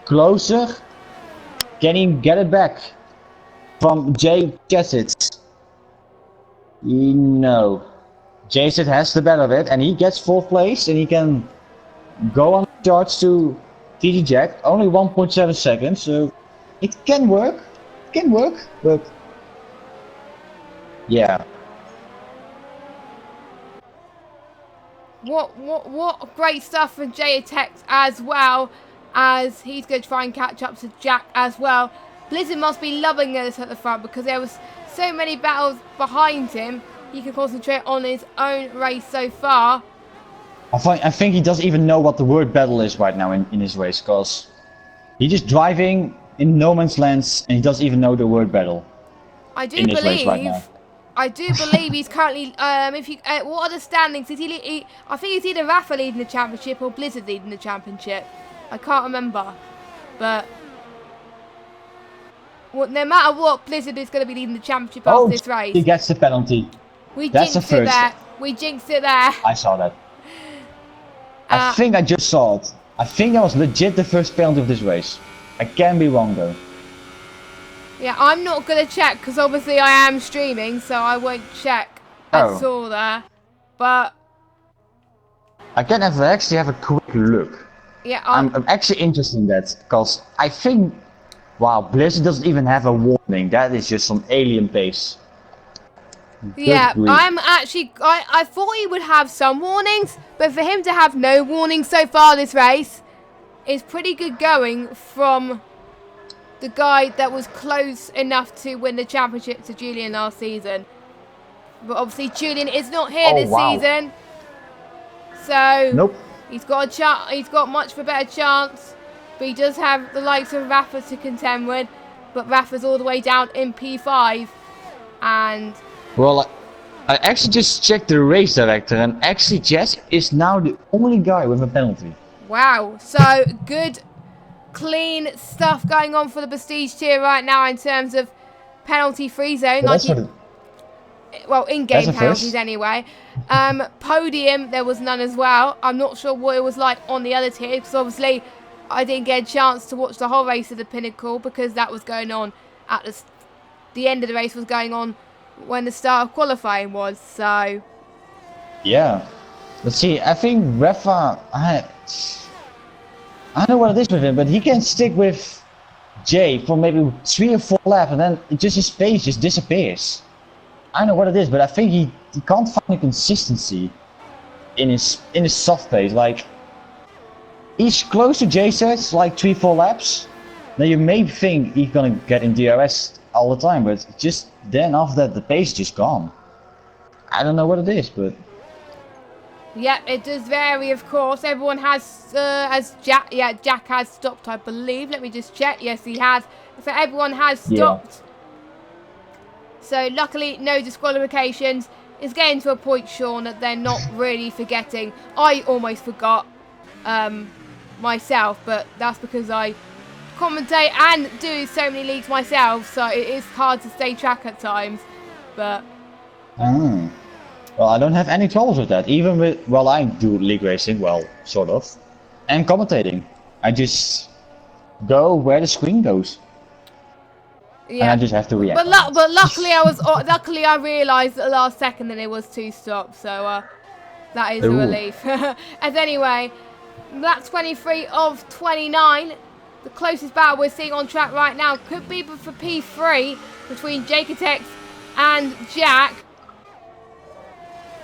closer. Can he get it back from Jay Jesset? No. Jesset has the better of it, and he gets 4th place, and he can go on charge to TG Jack. Only 1.7 seconds, so it can work. It can work, but yeah. What great stuff from Jay Tech as well, as he's going to try and catch up to Jack as well. Blizzard must be loving this at the front because there was so many battles behind him. He can concentrate on his own race so far. I think he doesn't even know what the word battle is right now in his race, because he's just driving in no man's lands and he doesn't even know the word battle. I do believe he's currently. What are the standings? I think it's either Rafa leading the championship or Blizzard leading the championship. I can't remember, but no matter what, Blizzard is going to be leading the championship after this race. He gets the penalty. We jinxed it there. We jinxed it there. I saw that. I think I just saw it. I think that was legit the first penalty of this race. I can be wrong though. Yeah, I'm not going to check because obviously I am streaming, so I won't check. I saw there. But I can actually have a quick look. Yeah, I'm actually interested in that, because I think, wow, Blizzard doesn't even have a warning. That is just some alien pace. Yeah, I'm actually, I thought he would have some warnings, but for him to have no warnings so far this race is pretty good going from the guy that was close enough to win the championship to Julian last season. But obviously Julian is not here this season. So he's got a chance. He's got much of a better chance. But he does have the likes of Rafa to contend with. But Rafa's all the way down in P5. And well, I actually just checked the race director, and actually Jess is now the only guy with a penalty. Wow. So good, clean stuff going on for the Prestige tier right now in terms of penalty-free zone. Well, in-game penalties anyway. Podium, there was none as well. I'm not sure what it was like on the other tier, because obviously I didn't get a chance to watch the whole race of the Pinnacle, because that was going on at the end of the race was going on when the start of qualifying was, so. Yeah. Let's see, I think Rafa, I don't know what it is with him, but he can stick with Jay for maybe 3 or 4 laps, and then his pace just disappears. I don't know what it is, but I think he can't find a consistency in his soft pace. Like, he's close to J-sets, like 3-4 laps. Now you may think he's gonna get in DRS all the time, but just then after that the pace is just gone. I don't know what it is, but yep, it does vary, of course. Everyone has, Jack has stopped, I believe. Let me just check. Yes, he has. So everyone has stopped. Yeah. So luckily, no disqualifications. It's getting to a point, Sean, that they're not really forgetting. I almost forgot myself, but that's because I commentate and do so many leagues myself, so it is hard to stay track at times. But well, I don't have any troubles with that. Even with, well, I do league racing, well, sort of, and commentating. I just go where the screen goes. yeah, and I just have to react. But luckily luckily I realised at the last second that it was 2 stops, so that is a relief. As anyway, lap 23 of 29. The closest battle we're seeing on track right now could be for P3 between Jacotex and Jack.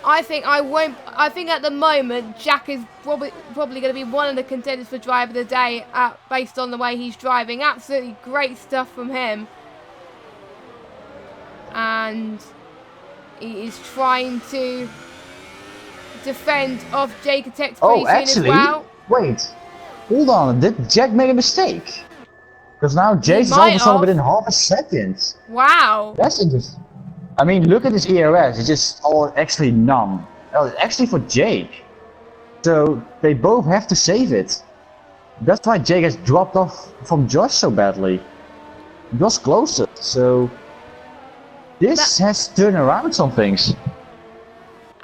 I think at the moment Jack is probably going to be one of the contenders for driver of the day based on the way he's driving. Absolutely great stuff from him. And he is trying to defend off Jacotex pretty soon as well. Wait. Hold on, did Jack make a mistake? Because now Jason's all of a sudden within half a second. Wow. That's interesting. I mean, look at his ERS, it's just all actually numb. Oh, it's actually for Jake. So, they both have to save it. That's why Jake has dropped off from Josh so badly. Josh closer, so... This has turned around some things.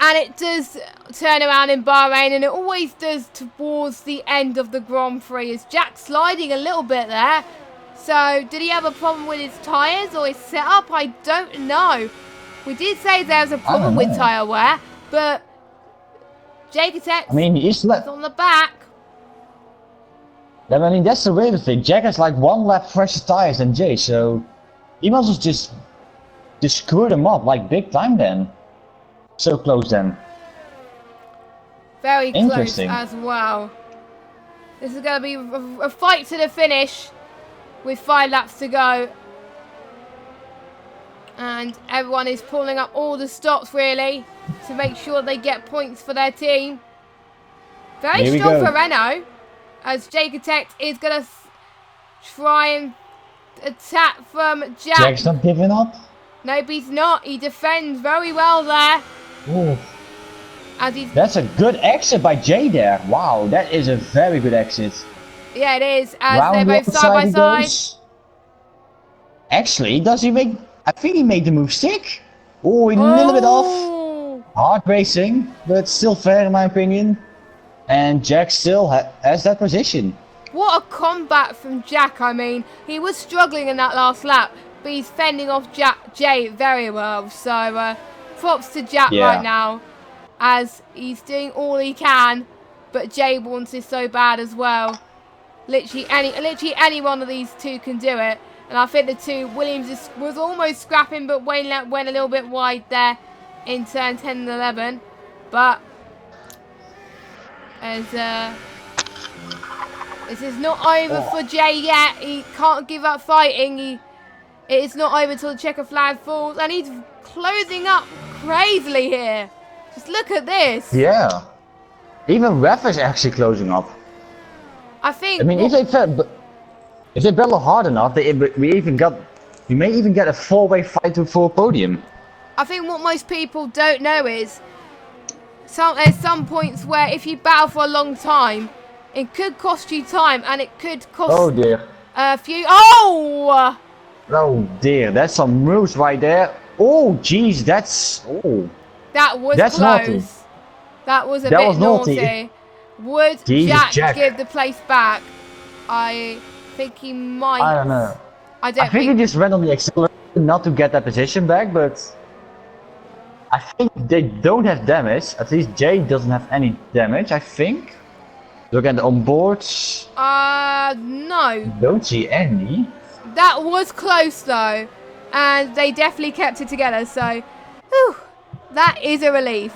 And it does turn around in Bahrain, and it always does towards the end of the Grand Prix. Is Jack sliding a little bit there? So, did he have a problem with his tyres or his setup? I don't know. We did say there was a problem with tyre wear, but Jacotex is on the back. I mean, that's the weird thing. Jack has like 1 lap fresher tyres than Jay, so he must have just screwed him up like big time then. So close then. Very close as well. This is going to be a fight to the finish with 5 laps to go. And everyone is pulling up all the stops really to make sure they get points for their team. Very strong for Renault, as Jacotex is going to try and attack from Jack. Jack's not giving up? Nope, he's not. He defends very well there. Ooh. That's a good exit by Jay there. Wow, that is a very good exit. Yeah, it is, as they're both side by side. Actually, does he make... I think he made the move stick. Oh, a little bit off. Hard racing, but still fair in my opinion. And Jack still has that position. What a combat from Jack, I mean. He was struggling in that last lap, but he's fending off Jay very well. So, props to Jack right now, as he's doing all he can, but Jay wants it so bad as well. Literally any one of these two can do it. And I think the two, Williams was almost scrapping, but went a little bit wide there in turn 10 and 11. But as this is not over for Jay yet. He can't give up fighting. It is not over till the checker flag falls, and he's closing up crazily here. Just look at this. Yeah. Even Ref is actually closing up. I think. I mean, if they battle hard enough, we may even get a 4-way fight to full podium. I think what most people don't know is there's some points where if you battle for a long time, it could cost you time, and it could cost a few. Oh! Oh dear, that's some moves right there. Oh jeez, that was close. Naughty. That was a bit naughty. Would Jack give the place back? I think he might. I don't know. I think he just ran on the accelerator not to get that position back, but I think they don't have damage. At least Jay doesn't have any damage, I think. Look at the onboards. No. Don't see any. That was close though, and they definitely kept it together, so whew, that is a relief.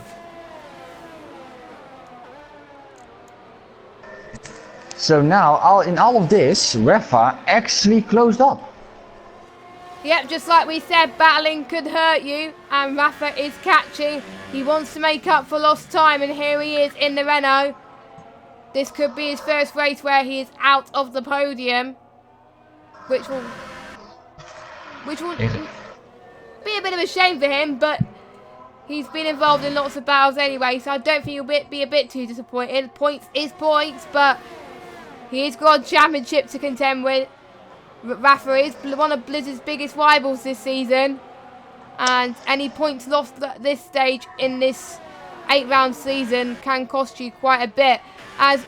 So now, in all of this, Rafa actually closed up. Yep, just like we said, battling could hurt you, and Rafa is catching. He wants to make up for lost time, and here he is in the Renault. This could be his first race where he is out of the podium, which will be a bit of a shame for him, but he's been involved in lots of battles anyway, so I don't think he'll be a bit too disappointed. Points is points, but he's got a championship to contend with, Rafa is one of Blizzard's biggest rivals this season. And any points lost at this stage in this 8-round season can cost you quite a bit. As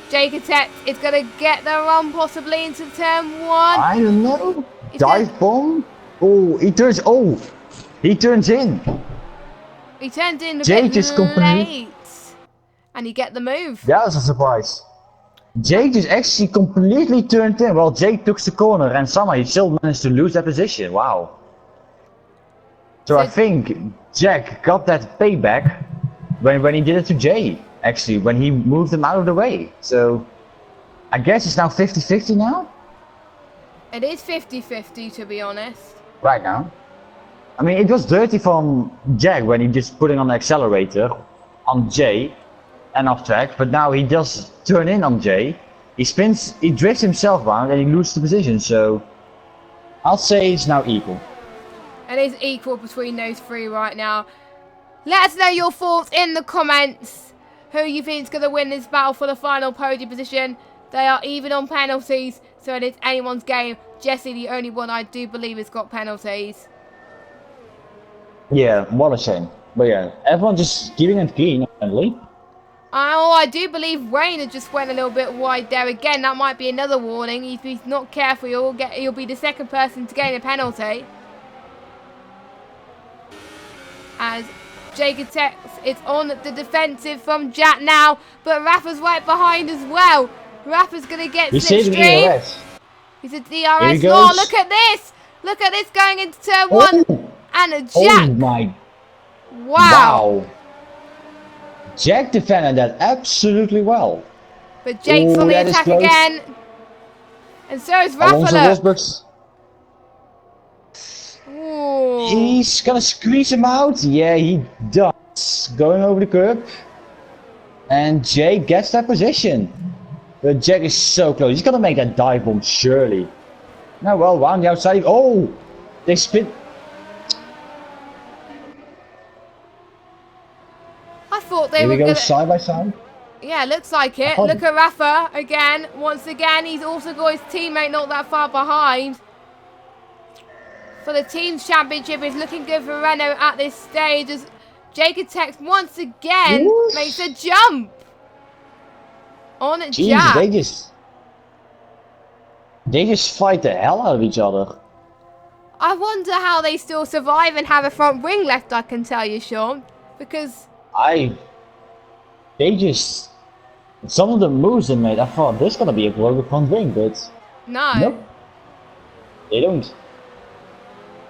Jacotet is going to get the run possibly into turn 1. I don't know. Dive bomb? Oh, he turns in. He turned in a Jake bit is late. And you get the move. That was a surprise. Jake just actually completely turned in. Well, Jake took the corner and somehow he still managed to lose that position. Wow. So I think Jack got that payback when he did it to Jay, actually, when he moved him out of the way. So I guess it's now 50-50 now? It is 50-50 to be honest. Right now. I mean, it was dirty from Jack when he just putting on the accelerator on Jay and off track, but now he does turn in on Jay. He spins, he drifts himself around and he loses the position, so I'll say it's now equal. It is equal between those three right now. Let us know your thoughts in the comments. Who you think is going to win this battle for the final podium position. They are even on penalties, so it is anyone's game. Jesse, the only one I do believe has got penalties. Yeah, what a shame. But yeah, everyone just keeping it clean, apparently. Oh, I do believe Rayner just went a little bit wide there again. That might be another warning. If he's not careful, he'll be the second person to gain a penalty. As Jacotex is on the defensive from Jack now, but Rafa's right behind as well. Rafa's going to get slipstream. He's a DRS. Oh, look at this. Look at this going into turn 1. And a Jack. Oh my. Wow. Jack defended that absolutely well. But Jake's on the attack again. And so is Rafa. He's gonna squeeze him out. Yeah, he does. Going over the curb. And Jake gets that position. But Jack is so close. He's gonna make that dive bomb, surely. Now, well, round the outside. Oh! They spin. I thought they Here were we go, gonna... side by side. Yeah, looks like it. Look at Rafa again. Once again, he's also got his teammate not that far behind. For the team's championship, it's looking good for Renault at this stage as Jacotex once again makes a jump on Jack. They just fight the hell out of each other. I wonder how they still survive and have a front wing left, I can tell you, Sean. Because... some of the moves they made, I thought this is gonna be a global front wing, but... No. Nope. They don't.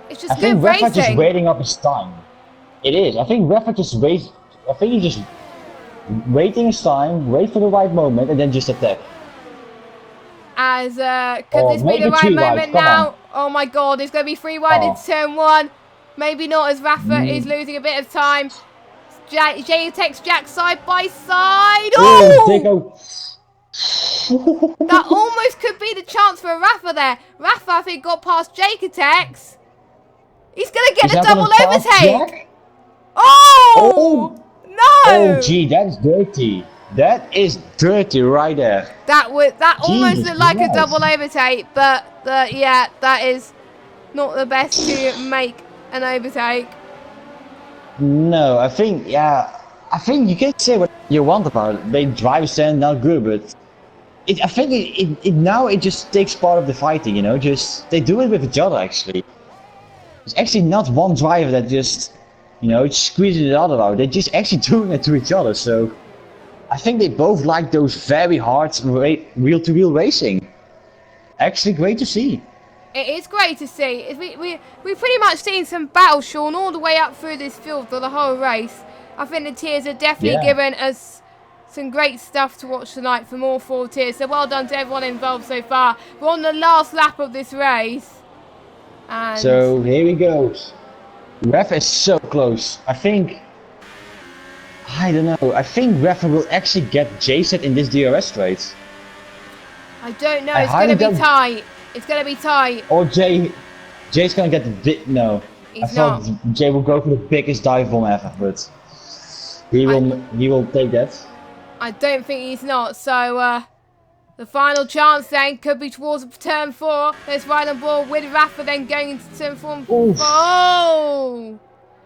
It's just good racing. I think Rafa just waiting up his time. It is. I think Rafa just waits. I think he's just waiting his time, wait for the right moment, and then just attack. As could this be the right moment now? Oh my God! It's going to be 3 wide into turn 1. Maybe not, as Rafa is losing a bit of time. Jay takes Jack side by side. Oh! They go. That almost could be the chance for Rafa there. Rafa, I think, got past Jacotex. He's going to get the double overtake. Oh! No! Oh, gee, that's dirty. That is dirty right there. That almost looked like a double overtake, but yeah, that is not the best to make an overtake. No, I think you can say what you want about it. They drive stand not good, but I think it just takes part of the fighting, you know. Just they do it with each other actually. It's actually not one driver that just, you know, squeezes the other out. They're just actually doing it to each other. So I think they both like those very hard wheel-to-wheel racing. Actually, great to see. It is great to see. We've pretty much seen some battles, Sean, all the way up through this field for the whole race. I think the tiers are definitely given us some great stuff to watch tonight from all 4 tiers. So well done to everyone involved so far. We're on the last lap of this race. And so here he goes. Ref is so close. I don't know. I think Rafa will actually get J-set in this DRS race. I don't know. It's going to be tight. It's going to be tight. Or Jay's going to get the big... No. I thought Jay will go for the biggest dive bomb ever, but he will take that. I don't think he's not. So The final chance then could be towards turn 4. Let's ride on board with Rafa then going into turn 4. Oof. Oh!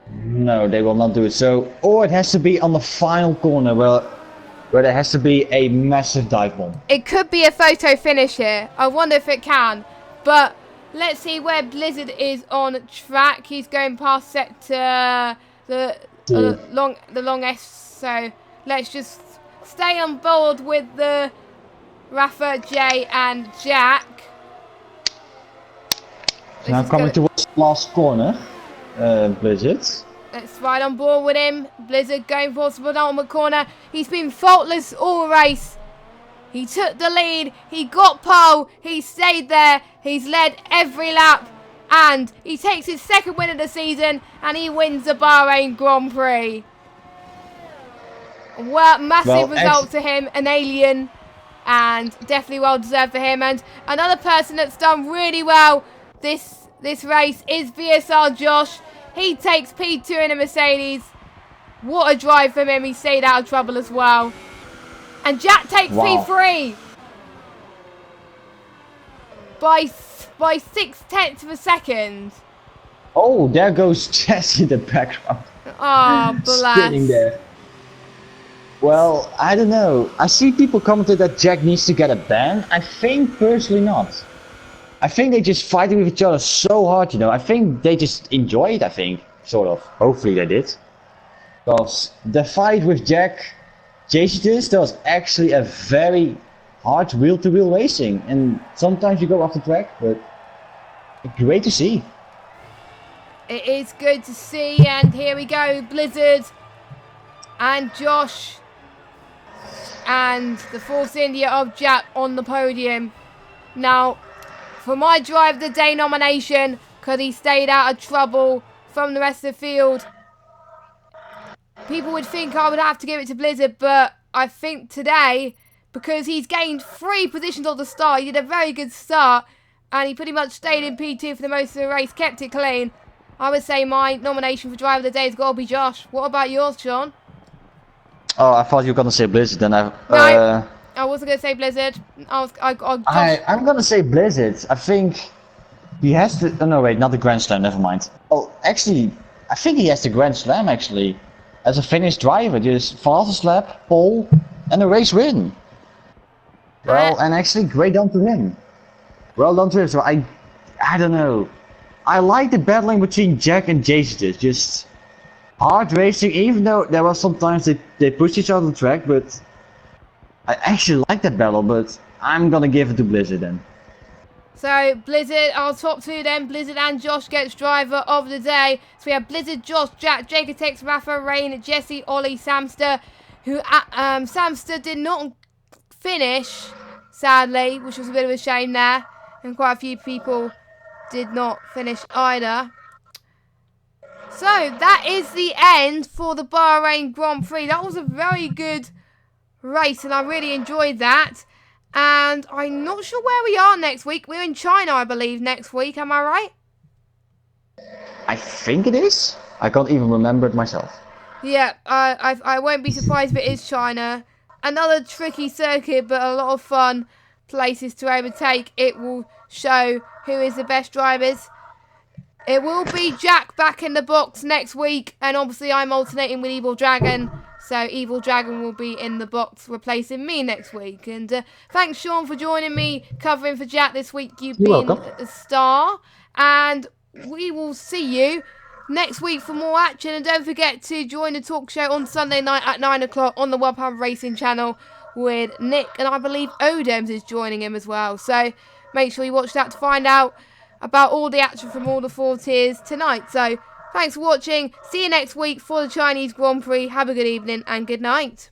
No, they will not do it. So, or it has to be on the final corner where there has to be a massive dive bomb. It could be a photo finish here. I wonder if it can. But let's see where Blizzard is on track. He's going past sector the long S. So let's just stay on board with the Rafa, Jay, and Jack. Now coming towards the last corner, Blizzard. Let's ride on board with him. Blizzard going for the penultimate corner. He's been faultless all race. He took the lead. He got pole. He stayed there. He's led every lap. And he takes his second win of the season. And he wins the Bahrain Grand Prix. Well, massive result to him. An alien. And definitely well deserved for him. And another person that's done really well this race is VSR Josh. He takes P2 in a Mercedes. What a drive from him. He stayed out of trouble as well. And Jack takes P3 by 6/10 of a second. Oh, there goes Jesse in the background. Oh, bless. Sitting there. Well, I don't know. I see people commented that Jack needs to get a ban. I think personally not. I think they just fighting with each other so hard, you know. I think they just enjoy it, I think. Sort of. Hopefully they did. Because the fight with Jack, that was actually a very hard wheel-to-wheel racing. And sometimes you go off the track, but great to see. It is good to see. And here we go. Blizzard and Josh. And the Force India of Jack on the podium. Now, for my Drive of the Day nomination, because he stayed out of trouble from the rest of the field, people would think I would have to give it to Blizzard, but I think today, because he's gained 3 positions on the start, he did a very good start, and he pretty much stayed in P2 for the most of the race, kept it clean. I would say my nomination for Drive of the Day has got to be Josh. What about yours, Sean? Oh, I thought you were gonna say Blizzard, then No, I wasn't going to say Blizzard. I'm gonna say Blizzard. I think he has to. Oh no, wait, not the Grand Slam. Never mind. Oh, actually, I think he has the Grand Slam actually, as a finished driver. Just fastest lap, pole, and a race win. Well, and actually, great done to him. Well done to him. So I don't know. I like the battling between Jack and Jason. Just hard racing, even though there was sometimes they pushed each other on the track, but I actually like that battle, but I'm gonna give it to Blizzard then. So Blizzard, our top 2 then, Blizzard and Josh gets Driver of the Day. So we have Blizzard, Josh, Jack, Jacotex, Rafa, Rain, Jesse, Ollie, Samster, who Samster did not finish, sadly, which was a bit of a shame there. And quite a few people did not finish either. So that is the end for the Bahrain Grand Prix. That was a very good race and I really enjoyed that. And I'm not sure where we are next week. We're in China, I believe, next week. Am I right? I think it is. I can't even remember it myself. Yeah, I won't be surprised if it is China. Another tricky circuit, but a lot of fun places to overtake. It will show who is the best drivers. It will be Jack back in the box next week. And obviously I'm alternating with Evil Dragon. So Evil Dragon will be in the box replacing me next week. And thanks, Sean, for joining me covering for Jack this week. You've been a star. And we will see you next week for more action. And don't forget to join the talk show on Sunday night at 9 o'clock on the World Pub Racing channel with Nick. And I believe Odems is joining him as well. So make sure you watch that to find out about all the action from all the 4 tiers tonight. So thanks for watching. See you next week for the Chinese Grand Prix. Have a good evening and good night.